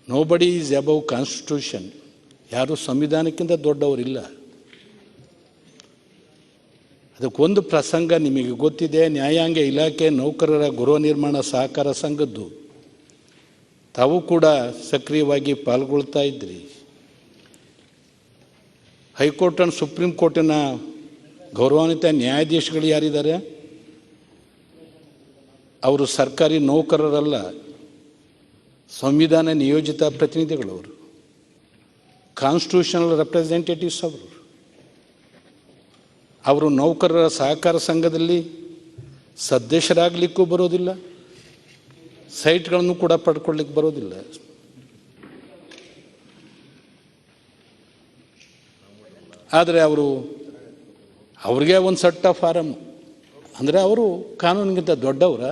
Nobody is above constitution. ಯಾರೂ ಸಂವಿಧಾನಕ್ಕಿಂತ ದೊಡ್ಡವರಿಲ್ಲ. ಅದಕ್ಕೊಂದು ಪ್ರಸಂಗ ನಿಮಗೆ ಗೊತ್ತಿದೆ. ನ್ಯಾಯಾಂಗ ಇಲಾಖೆ ನೌಕರರ ಗೃಹ ನಿರ್ಮಾಣ ಸಹಕಾರ ಸಂಘದ್ದು ತಾವು ಕೂಡ ಸಕ್ರಿಯವಾಗಿ ಪಾಲ್ಗೊಳ್ತಾ ಇದ್ರಿ. ಹೈಕೋರ್ಟ್ ಅಂಡ್ ಸುಪ್ರೀಂ ಕೋರ್ಟಿನ ಗೌರವಾನ್ವಿತ ನ್ಯಾಯಾಧೀಶಗಳು ಯಾರಿದ್ದಾರೆ? ಅವರು ಸರ್ಕಾರಿ ನೌಕರರಲ್ಲ, ಸಂವಿಧಾನ ನಿಯೋಜಿತ ಪ್ರತಿನಿಧಿಗಳವರು, ಕಾನ್ಸ್ಟಿಟ್ಯೂಷನಲ್ ರೆಪ್ರೆಸೆಂಟೇಟಿವ್ಸ್ ಅವರು. ಅವರು ನೌಕರರ ಸಹಕಾರ ಸಂಘದಲ್ಲಿ ಸದಸ್ಯರಾಗಲಿಕ್ಕೂ ಬರೋದಿಲ್ಲ, ಸೈಟ್ಗಳನ್ನು ಕೂಡ ಪಡ್ಕೊಳ್ಳಿಕ್ಕೆ ಬರೋದಿಲ್ಲ. ಆದರೆ ಅವ್ರಿಗೆ ಒಂದು ಸೆಟ್ ಆಫ್ ಫಾರಮ್ ಅಂದರೆ ಅವರು ಕಾನೂನಿಗಿಂತ ದೊಡ್ಡವರ,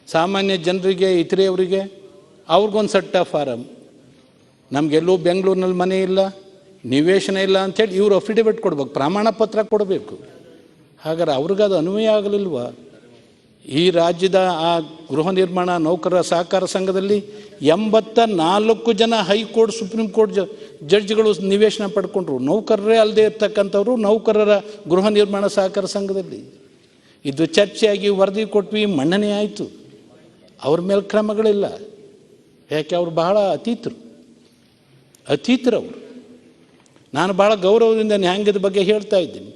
ಸಾಮಾನ್ಯ ಜನರಿಗೆ, ಇತರೆಯವರಿಗೆ ಅವ್ರಿಗೊಂದು ಸೆಟ್ ಆಫ್ ಫಾರಮ್. ನಮಗೆಲ್ಲೂ ಬೆಂಗಳೂರಿನಲ್ಲಿ ಮನೆ ಇಲ್ಲ, ನಿವೇಶನ ಇಲ್ಲ ಅಂಥೇಳಿ ಇವರು ಅಫಿಡವಿಟ್ ಕೊಡ್ಬೇಕು, ಪ್ರಮಾಣ ಪತ್ರ ಕೊಡಬೇಕು. ಹಾಗಾದ್ರೆ ಅವ್ರಿಗದು ಅನ್ವಯ ಆಗಲಿಲ್ವ? ಈ ರಾಜ್ಯದ ಆ ಗೃಹ ನಿರ್ಮಾಣ ನೌಕರರ ಸಹಕಾರ ಸಂಘದಲ್ಲಿ 84 ಜನ ಹೈಕೋರ್ಟ್ ಸುಪ್ರೀಂ ಕೋರ್ಟ್ ಜಡ್ಜ್ಗಳು ನಿವೇಶನ ಪಡ್ಕೊಂಡ್ರು. ನೌಕರರೇ ಅಲ್ಲದೆ ಇರ್ತಕ್ಕಂಥವ್ರು ನೌಕರರ ಗೃಹ ನಿರ್ಮಾಣ ಸಹಕಾರ ಸಂಘದಲ್ಲಿ. ಇದು ಚರ್ಚೆಯಾಗಿ ವರದಿ ಕೊಟ್ವಿ, ಮನ್ನಣೆ ಆಯಿತು. ಅವ್ರ ಮೇಲೆ ಕ್ರಮಗಳಿಲ್ಲ. ಯಾಕೆ? ಅವರು ಬಹಳ ಅತೀತರವರು. ನಾನು ಭಾಳ ಗೌರವದಿಂದ ನ್ಯಾಯಾಂಗದ ಬಗ್ಗೆ ಹೇಳ್ತಾ ಇದ್ದೀನಿ.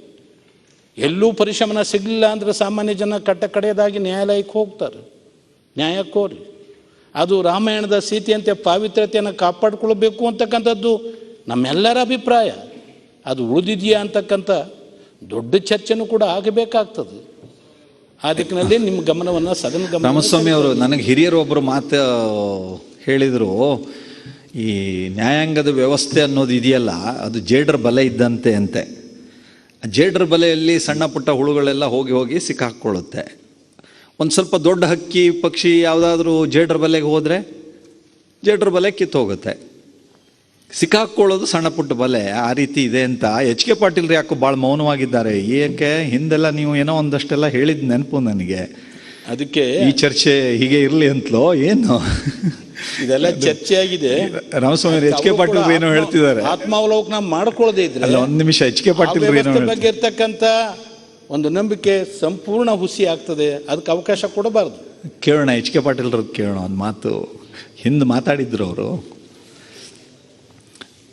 ಎಲ್ಲೂ ಪರಿಶಮನ ಸಿಗಲಿಲ್ಲ ಅಂದರೆ ಸಾಮಾನ್ಯ ಜನ ಕಡೆಯದಾಗಿ ನ್ಯಾಯಾಲಯಕ್ಕೆ ಹೋಗ್ತಾರೆ, ನ್ಯಾಯ ಕೋರಿ. ಅದು ರಾಮಾಯಣದ ಸೀತೆಯಂತೆ ಪಾವಿತ್ರ್ಯತೆಯನ್ನು ಕಾಪಾಡಿಕೊಳ್ಬೇಕು ಅಂತಕ್ಕಂಥದ್ದು ನಮ್ಮೆಲ್ಲರ ಅಭಿಪ್ರಾಯ. ಅದು ಉಳಿದಿದೆಯಾ ಅಂತಕ್ಕಂಥ ದೊಡ್ಡ ಚರ್ಚೆನೂ ಕೂಡ ಆಗಬೇಕಾಗ್ತದೆ. ಆ ದಿಕ್ಕಿನಲ್ಲಿ ನಿಮ್ಮ ಗಮನವನ್ನು ಸದನ ರಾಮಸ್ವಾಮಿ ಅವರು ನನಗೆ ಹಿರಿಯರು ಒಬ್ಬರು ಮಾತು ಹೇಳಿದರು, ಈ ನ್ಯಾಯಾಂಗದ ವ್ಯವಸ್ಥೆ ಅನ್ನೋದು ಇದೆಯಲ್ಲ, ಅದು ಜೇಡರ ಬಲೆ ಇದ್ದಂತೆ ಅಂತೆ. ಜೇಡರ ಬಲೆಯಲ್ಲಿ ಸಣ್ಣ ಪುಟ್ಟ ಹುಳುಗಳೆಲ್ಲ ಹೋಗಿ ಸಿಕ್ಕಾಕೊಳ್ಳುತ್ತೆ. ಒಂದು ಸ್ವಲ್ಪ ದೊಡ್ಡ ಹಕ್ಕಿ ಪಕ್ಷಿ ಯಾವುದಾದ್ರೂ ಜೇಡರ ಬಲೆಗೆ ಹೋದರೆ ಜೇಡರ ಬಲೆ ಕಿತ್ತೋಗುತ್ತೆ. ಸಿಕ್ಕಾಕೊಳ್ಳೋದು ಸಣ್ಣ ಪುಟ್ಟ ಬಲೆ. ಆ ರೀತಿ ಇದೆ ಅಂತ HK ಪಾಟೀಲ್ರು ಯಾಕೋ ಭಾಳ ಮೌನವಾಗಿದ್ದಾರೆ. ಏಕೆ? ಹಿಂದೆಲ್ಲ ನೀವು ಏನೋ ಒಂದಷ್ಟೆಲ್ಲ ಹೇಳಿದ ನೆನಪು ನನಗೆ. ಅದಕ್ಕೆ ಈ ಚರ್ಚೆ ಹೀಗೆ ಇರಲಿ ಅಂತಲೋ ಏನು? ಇದೆಲ್ಲ ಚರ್ಚೆಯಾಗಿದೆ. ರಾಮಸ್ವಾಮಿ HK ಪಾಟೀಲ್ರು ಏನೋ ಹೇಳ್ತಿದ್ದಾರೆ. ಆತ್ಮಾವಲೋಕನ ಮಾಡ್ಕೊಳ್ಳದೆ ಇದ್ರೆ ಅಲ್ಲ, ಒಂದು ನಿಮಿಷ. HK ಪಾಟೀಲ್ರು ಏನೋ ಬಗ್ಗೆ ಇರ್ತಕ್ಕಂಥ ಒಂದು ನಂಬಿಕೆ ಸಂಪೂರ್ಣ ಹುಸಿ ಆಗ್ತದೆ. ಅದಕ್ಕೆ ಅವಕಾಶ ಕೊಡಬಾರ್ದು. ಕೇಳೋಣ, ಎಚ್ ಕೆ ಪಾಟೀಲ್ರ ಕೇಳೋಣ ಒಂದು ಮಾತು. ಹಿಂದೆ ಮಾತಾಡಿದ್ರು ಅವರು.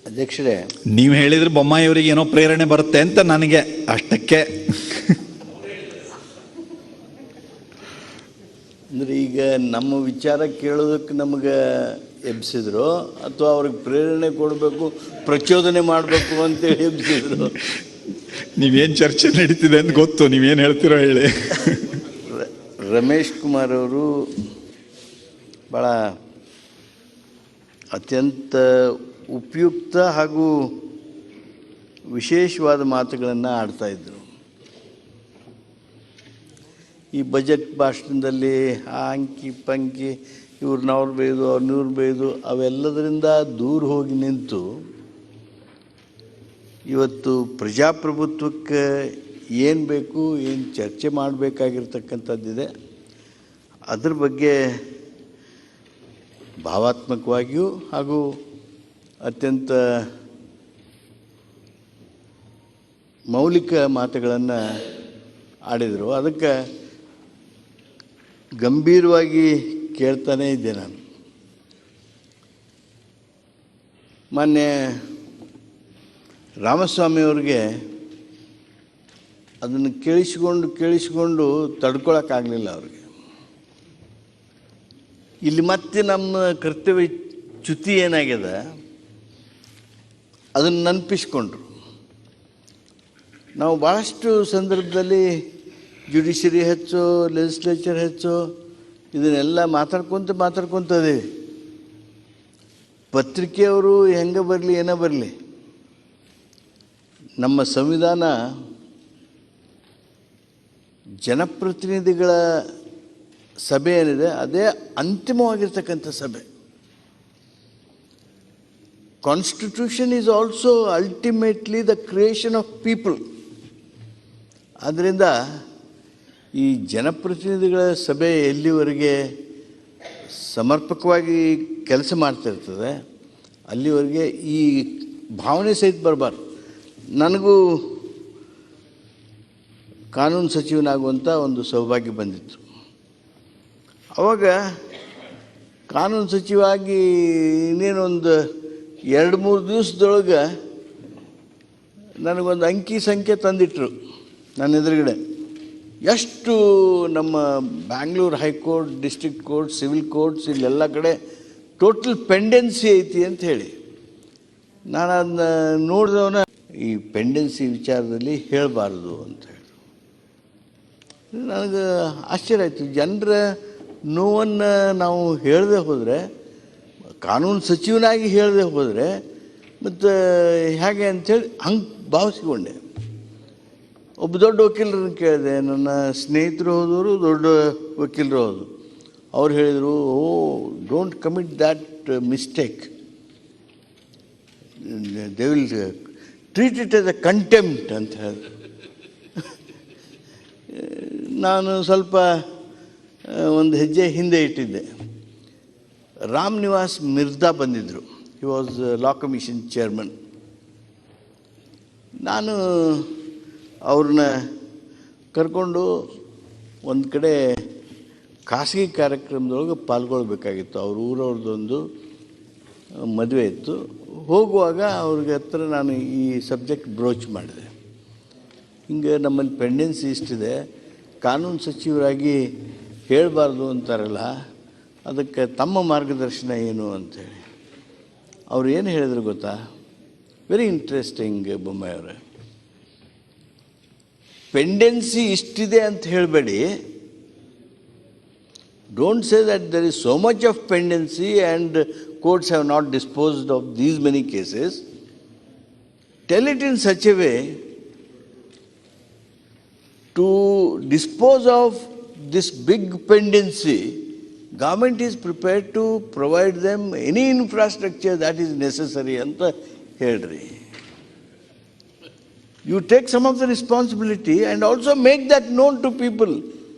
ಅಧ್ಯಕ್ಷರೇ, ನೀವು ಹೇಳಿದ್ರೆ ಬೊಮ್ಮಾಯಿಯವರಿಗೆ ಏನೋ ಪ್ರೇರಣೆ ಬರುತ್ತೆ ಅಂತ ನನಗೆ ಅಷ್ಟಕ್ಕೆ. ಅಂದರೆ ಈಗ ನಮ್ಮ ವಿಚಾರ ಕೇಳೋದಕ್ಕೆ ನಮಗೆ ಎಬ್ಸಿದ್ರು ಅಥವಾ ಅವ್ರಿಗೆ ಪ್ರೇರಣೆ ಕೊಡಬೇಕು, ಪ್ರಚೋದನೆ ಮಾಡಬೇಕು ಅಂತೇಳಿ ಎಬ್ಸಿದ್ರು? ನೀವೇನು ಚರ್ಚೆ ನಡೀತಿದೆ ಅಂತ ಗೊತ್ತು, ನೀವೇನು ಹೇಳ್ತೀರೋ ಹೇಳಿ. ರಮೇಶ್ ಕುಮಾರ್ ಅವರು ಭಾಳ ಅತ್ಯಂತ ಉಪಯುಕ್ತ ಹಾಗೂ ವಿಶೇಷವಾದ ಮಾತುಗಳನ್ನು ಆಡ್ತಾಯಿದ್ರು. ಈ ಬಜೆಟ್ ಭಾಷಣದಲ್ಲಿ ಆ ಅಂಕಿ ಪಂಕಿ ಇವ್ರನ್ನವ್ರು ಬೈದು ಅವ್ರನ್ನವ್ರು ಬೈದು ಅವೆಲ್ಲದರಿಂದ ದೂರ ಹೋಗಿ ನಿಂತು ಇವತ್ತು ಪ್ರಜಾಪ್ರಭುತ್ವಕ್ಕೆ ಏನು ಬೇಕು, ಏನು ಚರ್ಚೆ ಮಾಡಬೇಕಾಗಿರ್ತಕ್ಕಂಥದ್ದಿದೆ ಅದ್ರ ಬಗ್ಗೆ ಭಾವಾತ್ಮಕವಾಗಿಯೂ ಹಾಗೂ ಅತ್ಯಂತ ಮೌಲಿಕ ಮಾತುಗಳನ್ನು ಆಡಿದರು. ಅದಕ್ಕೆ ಗಂಭೀರವಾಗಿ ಕೇಳ್ತಾನೇ ಇದ್ದೆ ನಾನು. ಮೊನ್ನೆ ರಾಮಸ್ವಾಮಿಯವ್ರಿಗೆ ಅದನ್ನು ಕೇಳಿಸಿಕೊಂಡು ತಡ್ಕೊಳಕ್ಕಾಗಲಿಲ್ಲ ಅವ್ರಿಗೆ. ಇಲ್ಲಿ ಮತ್ತೆ ನಮ್ಮ ಕರ್ತವ್ಯ ಚ್ಯುತಿ ಏನಾಗಿದೆ ಅದನ್ನು ನೆನಪಿಸ್ಕೊಂಡ್ರು. ನಾವು ಭಾಳಷ್ಟು ಸಂದರ್ಭದಲ್ಲಿ ಜುಡಿಷರಿ ಹೆಚ್ಚು, ಲೆಜಿಸ್ಲೇಚರ್ ಹೆಚ್ಚು, ಇದನ್ನೆಲ್ಲ ಮಾತಾಡ್ಕೊತದೇವೆ. ಪತ್ರಿಕೆಯವರು ಹೆಂಗೆ ಬರಲಿ ಏನೋ ಬರಲಿ, ನಮ್ಮ ಸಂವಿಧಾನ ಜನಪ್ರತಿನಿಧಿಗಳ ಸಭೆ ಏನಿದೆ ಅದೇ ಅಂತಿಮವಾಗಿರ್ತಕ್ಕಂಥ ಸಭೆ. Constitution is also ultimately the creation of people. ಆದ್ದರಿಂದ ಈ ಜನಪ್ರತಿನಿಧಿಗಳ ಸಭೆ ಎಲ್ಲಿವರೆಗೆ ಸಮರ್ಪಕವಾಗಿ ಕೆಲಸ ಮಾಡ್ತಿರ್ತದೆ ಅಲ್ಲಿವರೆಗೆ ಈ ಭಾವನೆ ಸಹಿತ ಬರಬಾರ್ದು. ನನಗೂ ಕಾನೂನು ಸಚಿವನಾಗುವಂಥ ಒಂದು ಸೌಭಾಗ್ಯ ಬಂದಿತ್ತು. ಆವಾಗ ಕಾನೂನು ಸಚಿವಾಗಿ ಇನ್ನೇನೊಂದು 2-3 ದಿವಸದೊಳಗೆ ನನಗೊಂದು ಅಂಕಿ ಸಂಖ್ಯೆ ತಂದಿಟ್ಟರು ನನ್ನ ಎದುರುಗಡೆ. ಎಷ್ಟು ನಮ್ಮ Bangalore high court, district court, civil courts ಇಲ್ಲೆಲ್ಲ ಕಡೆ ಟೋಟಲ್ ಪೆಂಡೆನ್ಸಿ ಐತಿ ಅಂತ ಹೇಳಿ. ನಾನು ಅದನ್ನ ನೋಡಿದವನ ಈ ಪೆಂಡೆನ್ಸಿ ವಿಚಾರದಲ್ಲಿ ಹೇಳಬಾರ್ದು ಅಂತ ಹೇಳಿ ನನಗೆ ಆಶ್ಚರ್ಯ ಆಯಿತು. ಜನರ ನೋವನ್ನು ನಾವು ಹೇಳದೆ ಹೋದರೆ, ಕಾನೂನು ಸಚಿವನಾಗಿ ಹೇಳದೆ ಹೋದರೆ ಮತ್ತು ಹೇಗೆ ಅಂಥೇಳಿ ಹಂಗೆ ಭಾವಿಸ್ಕೊಂಡೆ. ಒಬ್ಬ ದೊಡ್ಡ ವಕೀಲರನ್ನು ಕೇಳಿದೆ, ನನ್ನ ಸ್ನೇಹಿತರು ಹೋದವರು ದೊಡ್ಡ ವಕೀಲರು ಹೋದರು. ಅವ್ರು ಹೇಳಿದರು, don't commit that mistake, they will treat it as a contempt ಅಂತ ಹೇಳಿದ್ರು. ನಾನು ಸ್ವಲ್ಪ ಒಂದು ಹೆಜ್ಜೆ ಹಿಂದೆ ಇಟ್ಟಿದ್ದೆ. ರಾಮ್ ನಿವಾಸ್ ಮಿರ್ಜಾ ಬಂದಿದ್ದರು. He was law commission chairman. ನಾನು ಅವ್ರನ್ನ ಕರ್ಕೊಂಡು ಒಂದು ಕಡೆ ಖಾಸಗಿ ಕಾರ್ಯಕ್ರಮದೊಳಗೆ ಪಾಲ್ಗೊಳ್ಬೇಕಾಗಿತ್ತು. ಅವ್ರ ಊರವ್ರದ್ದೊಂದು ಮದುವೆ ಇತ್ತು. ಹೋಗುವಾಗ ಅವ್ರಿಗೆ ಹತ್ರ ನಾನು ಈ ಸಬ್ಜೆಕ್ಟ್ ಬ್ರೋಚ್ ಮಾಡಿದೆ. ಹಿಂಗೆ ನಮ್ಮಲ್ಲಿ ಪೆಂಡೆನ್ಸಿ ಇಷ್ಟಿದೆ, ಕಾನೂನು ಸಚಿವರಾಗಿ ಹೇಳಬಾರ್ದು ಅಂತಾರಲ್ಲ, ಅದಕ್ಕೆ ತಮ್ಮ ಮಾರ್ಗದರ್ಶನ ಏನು ಅಂಥೇಳಿ. ಅವ್ರು ಏನು ಹೇಳಿದ್ರು ಗೊತ್ತಾ? ವೆರಿ ಇಂಟ್ರೆಸ್ಟಿಂಗ್ ಬೊಮ್ಮಾಯಿಯವರೇ. ಪೆಂಡೆನ್ಸಿ ಇಷ್ಟಿದೆ ಅಂತ ಹೇಳಬೇಡಿ. Don't say that there is so much of pendency and courts have not disposed of these many cases. Tell it in such a way to dispose of this big pendency. Government is prepared to provide them any infrastructure that is necessary anta helri. You take some of the responsibility and also make that known to people.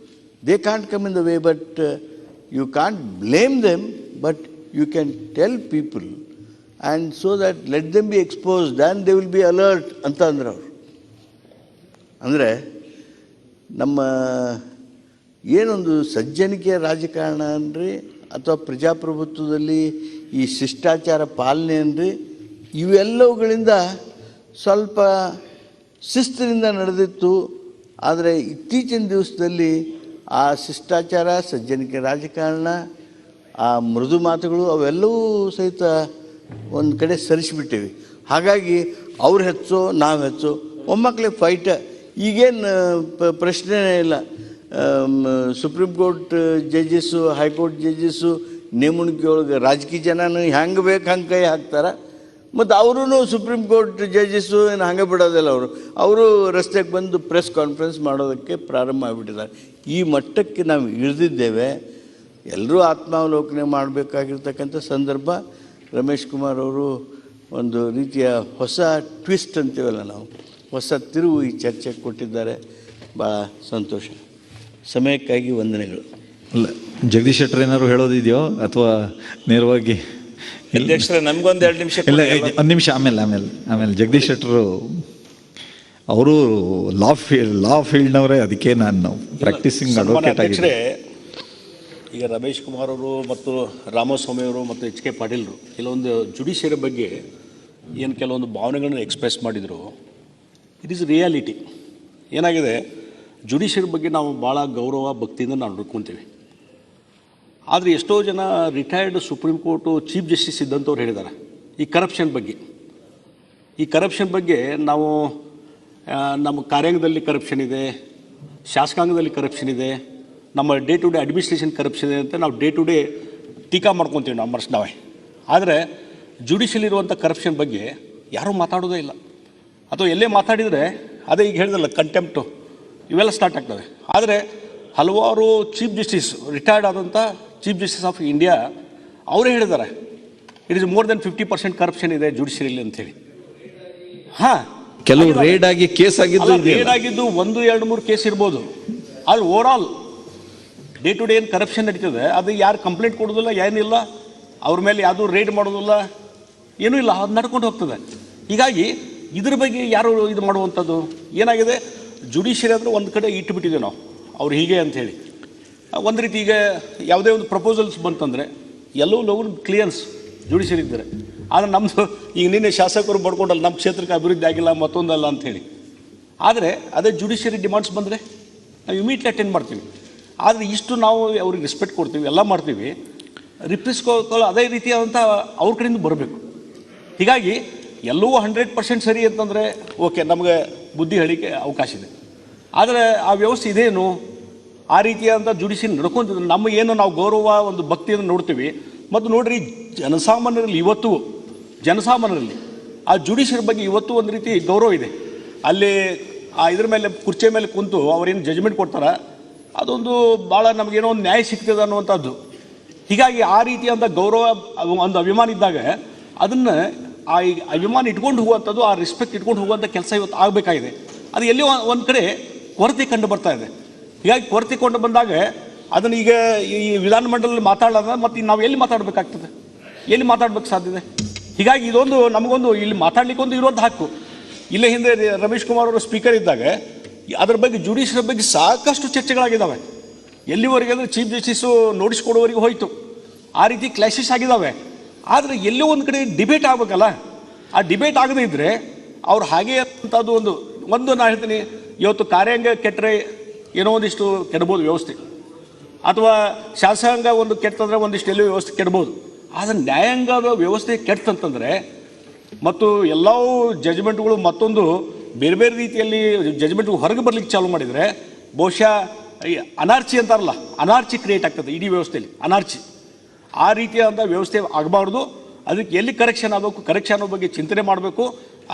They can't come in the way, but you can't blame them, but you can tell people, and so that let them be exposed and they will be alert ಅಂತ ಅಂದ್ರೆ ಅವರು. ಅಂದರೆ ನಮ್ಮ ಏನೊಂದು ಸಜ್ಜನಿಕೆಯ ರಾಜಕಾರಣ ಅನ್ರಿ ಅಥವಾ ಪ್ರಜಾಪ್ರಭುತ್ವದಲ್ಲಿ ಈ ಶಿಷ್ಟಾಚಾರ ಪಾಲನೆ ಅನ್ರಿ, ಇವೆಲ್ಲವುಗಳಿಂದ ಸ್ವಲ್ಪ ಶಿಸ್ತಿನಿಂದ ನಡೆದಿತ್ತು. ಆದರೆ ಇತ್ತೀಚಿನ ದಿವಸದಲ್ಲಿ ಆ ಶಿಷ್ಟಾಚಾರ, ಸಜ್ಜನಿಕೆ ರಾಜಕಾರಣ, ಆ ಮೃದು ಮಾತುಗಳು ಅವೆಲ್ಲವೂ ಸಹಿತ ಒಂದು ಕಡೆ ಸರಿಸಿಬಿಟ್ಟಿವಿ. ಹಾಗಾಗಿ ಅವ್ರು ಹೆಚ್ಚೋ ನಾವು ಹೆಚ್ಚೋ ಒಮ್ಮಕ್ಕಳಿಗೆ ಫೈಟ್. ಈಗೇನು ಪ್ರಶ್ನೆನೇ ಇಲ್ಲ. Supreme court judges, high court judges ನೇಮಣಿಕೆ ಒಳಗೆ ರಾಜಕೀಯ ಜನನು ಹೆಂಗೆ ಬೇಕು ಹಂಗೆ ಕೈ ಹಾಕ್ತಾರೆ. ಮತ್ತು ಅವರು ಸುಪ್ರೀಂ ಕೋರ್ಟ್ ಜಡ್ಜಸ್ಸು ಏನು ಹಂಗೆ ಬಿಡೋದಿಲ್ಲ. ಅವರು ರಸ್ತೆಗೆ ಬಂದು ಪ್ರೆಸ್ ಕಾನ್ಫರೆನ್ಸ್ ಮಾಡೋದಕ್ಕೆ ಪ್ರಾರಂಭ ಮಾಡಿಬಿಟ್ಟಿದ್ದಾರೆ. ಈ ಮಟ್ಟಕ್ಕೆ ನಾವು ಇಳಿದಿದ್ದೇವೆ. ಎಲ್ಲರೂ ಆತ್ಮಾವಲೋಕನೆ ಮಾಡಬೇಕಾಗಿರ್ತಕ್ಕಂಥ ಸಂದರ್ಭ. ರಮೇಶ್ ಕುಮಾರ್ ಅವರು ಒಂದು ರೀತಿಯ ಹೊಸ ಟ್ವಿಸ್ಟ್ ಅಂತೀವಲ್ಲ ನಾವು, ಹೊಸ ತಿರುವು ಈ ಚರ್ಚೆಗೆ ಕೊಟ್ಟಿದ್ದಾರೆ. ಭಾಳ ಸಂತೋಷ. ಸಮಯಕ್ಕಾಗಿ ವಂದನೆಗಳು. ಅಲ್ಲ, ಜಗದೀಶ್ ಶೆಟ್ಟರ್ ಏನಾದ್ರು ಹೇಳೋದಿದೆಯೋ ಅಥವಾ ನೇರವಾಗಿ? ಅಧ್ಯಕ್ಷರೇ, ನಮ್ಗೊಂದು 2 ನಿಮಿಷ. ಇಲ್ಲ, ಒಂದು ನಿಮಿಷ. ಆಮೇಲೆ ಜಗದೀಶ್ ಶೆಟ್ಟರು ಅವರು ಲಾ ಫೀಲ್ಡ್ನವರೇ. ಅದಕ್ಕೆ ನಾನು ಪ್ರಾಕ್ಟೀಸಿಂಗ್ ಅಡ್ವೊಕೇಟ್ ಆಗಿದೆ. ಈಗ ರಮೇಶ್ ಕುಮಾರ್ ಅವರು ಮತ್ತು ರಾಮಸ್ವಾಮಿ ಅವರು ಮತ್ತು HK ಪಾಟೀಲ್ರು ಕೆಲವೊಂದು ಜುಡಿಷಿಯರಿ ಬಗ್ಗೆ ಏನು ಕೆಲವೊಂದು ಭಾವನೆಗಳನ್ನು ಎಕ್ಸ್ಪ್ರೆಸ್ ಮಾಡಿದರು. It is reality. ಏನಾಗಿದೆ, ಜುಡಿಷಿಯರಿ ಬಗ್ಗೆ ನಾವು ಭಾಳ ಗೌರವ ಭಕ್ತಿಯಿಂದ ನಾವು ನೋಡ್ಕೊತೀವಿ. ಆದರೆ ಎಷ್ಟೋ ಜನ retired supreme court chief justice ಇದ್ದಂಥವ್ರು ಹೇಳಿದ್ದಾರೆ ಈ ಕರಪ್ಷನ್ ಬಗ್ಗೆ. ನಾವು ನಮ್ಮ ಕಾರ್ಯಾಂಗದಲ್ಲಿ ಕರಪ್ಷನ್ ಇದೆ, ಶಾಸಕಾಂಗದಲ್ಲಿ ಕರಪ್ಷನ್ ಇದೆ, ನಮ್ಮ day to day administration corruption ಇದೆ ಅಂತ ನಾವು ಡೇ ಟು ಡೇ ಟೀಕಾ ಮಾಡ್ಕೊತೀವಿ ನಾವೇ. ಆದರೆ ಜುಡಿಷಿಯಲ್ ಇರುವಂಥ ಕರಪ್ಷನ್ ಬಗ್ಗೆ ಯಾರೂ ಮಾತಾಡೋದೇ ಇಲ್ಲ. ಅಥವಾ ಎಲ್ಲೇ ಮಾತಾಡಿದರೆ ಅದೇ ಈಗ ಹೇಳಿದ್ರಲ್ಲ ಕಂಟೆಂಪ್ಟು, ಇವೆಲ್ಲ ಸ್ಟಾರ್ಟ್ ಆಗ್ತವೆ. ಆದರೆ ಹಲವಾರು ಚೀಫ್ ಜಸ್ಟಿಸ್, ರಿಟೈರ್ಡ್ ಆದಂಥ ಚೀಫ್ ಜಸ್ಟಿಸ್ ಆಫ್ ಇಂಡಿಯಾ ಅವರೇ ಹೇಳಿದ್ದಾರೆ it is more than 50% corruption ಇದೆ ಜುಡಿಷಿಯರಿಲಿ ಅಂಥೇಳಿ. ಹಾಂ, ಕೆಲವು ರೇಡ್ ಆಗಿ ಕೇಸ್ ಆಗಿದ್ದು 1, 2, 3 ಕೇಸ್ ಇರ್ಬೋದು. ಆದರೆ ಓವರಾಲ್ ಡೇ ಟು ಡೇ ಏನು ಕರಪ್ಷನ್ ನಡೀತದೆ ಅದು ಯಾರು ಕಂಪ್ಲೇಂಟ್ ಕೊಡೋದಿಲ್ಲ, ಏನಿಲ್ಲ, ಅವ್ರ ಮೇಲೆ ಯಾವುದೂ ರೇಡ್ ಮಾಡೋದಿಲ್ಲ, ಏನೂ ಇಲ್ಲ, ಅದು ನಡ್ಕೊಂಡು ಹೋಗ್ತದೆ. ಹೀಗಾಗಿ ಇದ್ರ ಬಗ್ಗೆ ಯಾರು ಇದು ಮಾಡುವಂಥದ್ದು ಏನಾಗಿದೆ, ಜುಡಿಷಿಯರಿ ಅಂದರೆ ಒಂದು ಕಡೆ ಇಟ್ಟುಬಿಟ್ಟಿದ್ದೀವಿ ನಾವು, ಅವ್ರು ಹೀಗೆ ಅಂಥೇಳಿ. ಒಂದು ರೀತಿ ಈಗ ಯಾವುದೇ ಒಂದು ಪ್ರಪೋಸಲ್ಸ್ ಬಂತಂದರೆ ಎಲ್ಲವೂ ಲೋನ್ ಕ್ಲಿಯರೆನ್ಸ್ ಜುಡಿಷಿಯರಿ ಇದ್ದಾರೆ. ಆದರೆ ನಮ್ಮದು ಈಗ ನಿನ್ನೆ ಶಾಸಕರು ಬಡ್ಕೊಂಡಲ್ಲ ನಮ್ಮ ಕ್ಷೇತ್ರಕ್ಕೆ ಅಭಿವೃದ್ಧಿ ಆಗಿಲ್ಲ ಮತ್ತೊಂದಲ್ಲ ಅಂಥೇಳಿ. ಆದರೆ ಅದೇ ಜುಡಿಷಿಯರಿ ಡಿಮಾಂಡ್ಸ್ ಬಂದರೆ ನಾವು ಇಮಿಡಿಯೇಟ್ಲಿ ಅಟೆಂಡ್ ಮಾಡ್ತೀವಿ. ಆದರೆ ಇಷ್ಟು ನಾವು ಅವ್ರಿಗೆ ರೆಸ್ಪೆಕ್ಟ್ ಕೊಡ್ತೀವಿ, ಎಲ್ಲ ಮಾಡ್ತೀವಿ, ರಿಪ್ರೆಸ್ಕೊಳ್ಳೋ ಅದೇ ರೀತಿಯಾದಂಥ ಅವ್ರ ಕಡೆಯಿಂದ ಬರಬೇಕು. ಹೀಗಾಗಿ ಎಲ್ಲವೂ 100% ಸರಿ ಅಂತಂದರೆ ಓಕೆ, ನಮಗೆ ಬುದ್ಧಿ ಹೇಳಿಕೆ ಅವಕಾಶ ಇದೆ. ಆದರೆ ಆ ವ್ಯವಸ್ಥೆ ಇದೇನು, ಆ ರೀತಿಯಾದಂಥ ಜುಡಿಷಿಯರಿ ನಡ್ಕೊಂತಿದ್ರೆ ನಮಗೇನು ನಾವು ಗೌರವ ಒಂದು ಭಕ್ತಿಯನ್ನು ನೋಡ್ತೀವಿ. ಮತ್ತು ನೋಡ್ರಿ, ಜನಸಾಮಾನ್ಯರಲ್ಲಿ ಆ ಜುಡಿಷಿಯರಿ ಬಗ್ಗೆ ಇವತ್ತು ಒಂದು ರೀತಿ ಗೌರವ ಇದೆ. ಅಲ್ಲಿ ಇದ್ರ ಮೇಲೆ ಕುರ್ಚಿ ಮೇಲೆ ಕುಂತು ಅವ್ರೇನು ಜಜ್ಮೆಂಟ್ ಕೊಡ್ತಾರೆ ಅದೊಂದು ಭಾಳ ನಮಗೇನೋ ಒಂದು ನ್ಯಾಯ ಸಿಗ್ತದೆ ಅನ್ನುವಂಥದ್ದು. ಹೀಗಾಗಿ ಆ ರೀತಿಯಾದ ಗೌರವ, ಒಂದು ಅಭಿಮಾನ ಇದ್ದಾಗ ಅದನ್ನು ಆ ಅಭಿಮಾನ ಇಟ್ಕೊಂಡು ಹೋಗುವಂಥದ್ದು, ಆ ರೆಸ್ಪೆಕ್ಟ್ ಇಟ್ಕೊಂಡು ಹೋಗುವಂಥ ಕೆಲಸ ಇವತ್ತು ಆಗಬೇಕಾಗಿದೆ. ಅದು ಎಲ್ಲಿ ಒಂದು ಕಡೆ ಕೊರತೆ ಕಂಡು ಬರ್ತಾ ಇದೆ. ಹೀಗಾಗಿ ಕೊರತೆ ಕೊಂಡು ಬಂದಾಗ ಅದನ್ನು ಈಗ ಈ ವಿಧಾನಮಂಡಲದಲ್ಲಿ ಮಾತಾಡೋದ ಮತ್ತು ನಾವು ಎಲ್ಲಿ ಮಾತಾಡಬೇಕಾಗ್ತದೆ, ಎಲ್ಲಿ ಮಾತಾಡ್ಬೇಕು ಸಾಧ್ಯತೆ. ಹೀಗಾಗಿ ಇದೊಂದು ನಮಗೊಂದು ಇಲ್ಲಿ ಮಾತಾಡಲಿಕ್ಕೊಂದು ಇರುವಂಥ ಹಕ್ಕು. ಇಲ್ಲೇ ಹಿಂದೆ ರಮೇಶ್ ಕುಮಾರ್ ಅವರು ಸ್ಪೀಕರ್ ಇದ್ದಾಗ ಅದ್ರ ಬಗ್ಗೆ ಜುಡಿಷಿಯರಿ ಬಗ್ಗೆ ಸಾಕಷ್ಟು ಚರ್ಚೆಗಳಾಗಿದ್ದಾವೆ. ಎಲ್ಲಿವರೆಗೆ ಅಂದರೆ ಚೀಫ್ ಜಸ್ಟಿಸು ನೋಟಿಸ್ ಕೊಡುವವರೆಗೂ ಹೋಯಿತು. ಆ ರೀತಿ ಕ್ಲಾಶಸ್ ಆಗಿದ್ದಾವೆ. ಆದರೆ ಎಲ್ಲೋ ಒಂದು ಕಡೆ ಡಿಬೇಟ್ ಆಗಬೇಕಲ್ಲ. ಆ ಡಿಬೇಟ್ ಆಗದೇ ಇದ್ದರೆ ಅವ್ರು ಹಾಗೆ ಅಂಥದ್ದು ಒಂದು ನಾನು ಹೇಳ್ತೀನಿ, ಇವತ್ತು ಕಾರ್ಯಾಂಗ ಕೆಟ್ಟರೆ ಏನೋ ಒಂದಿಷ್ಟು ಕೆಡ್ಬೋದು ವ್ಯವಸ್ಥೆ, ಅಥವಾ ಶಾಸಕಾಂಗ ಒಂದು ಕೆಟ್ಟಂದ್ರೆ ಒಂದಿಷ್ಟು ಎಲ್ಲೋ ವ್ಯವಸ್ಥೆ ಕೆಡ್ಬೋದು. ಆದರೆ ನ್ಯಾಯಾಂಗದ ವ್ಯವಸ್ಥೆ ಕೆಟ್ಟಂತಂದರೆ ಮತ್ತು ಎಲ್ಲವೂ ಜಜ್ಮೆಂಟ್ಗಳು ಮತ್ತೊಂದು ಬೇರೆ ಬೇರೆ ರೀತಿಯಲ್ಲಿ ಜಜ್ಮೆಂಟ್ ಹೊರಗೆ ಬರ್ಲಿಕ್ಕೆ ಚಾಲು ಮಾಡಿದರೆ ಬಹುಶಃ ಅನಾರ್ಚಿ ಅಂತಾರಲ್ಲ, ಅನಾರ್ಚಿ ಕ್ರಿಯೇಟ್ ಆಗ್ತದೆ ಇಡೀ ವ್ಯವಸ್ಥೆಯಲ್ಲಿ, ಅನಾರ್ಚಿ. ಆ ರೀತಿಯಾದ ವ್ಯವಸ್ಥೆ ಆಗಬಾರ್ದು. ಅದಕ್ಕೆ ಎಲ್ಲಿ ಕರೆಕ್ಷನ್ ಆಗಬೇಕು, ಕರೆಕ್ಷನ್ ಬಗ್ಗೆ ಚಿಂತನೆ ಮಾಡಬೇಕು.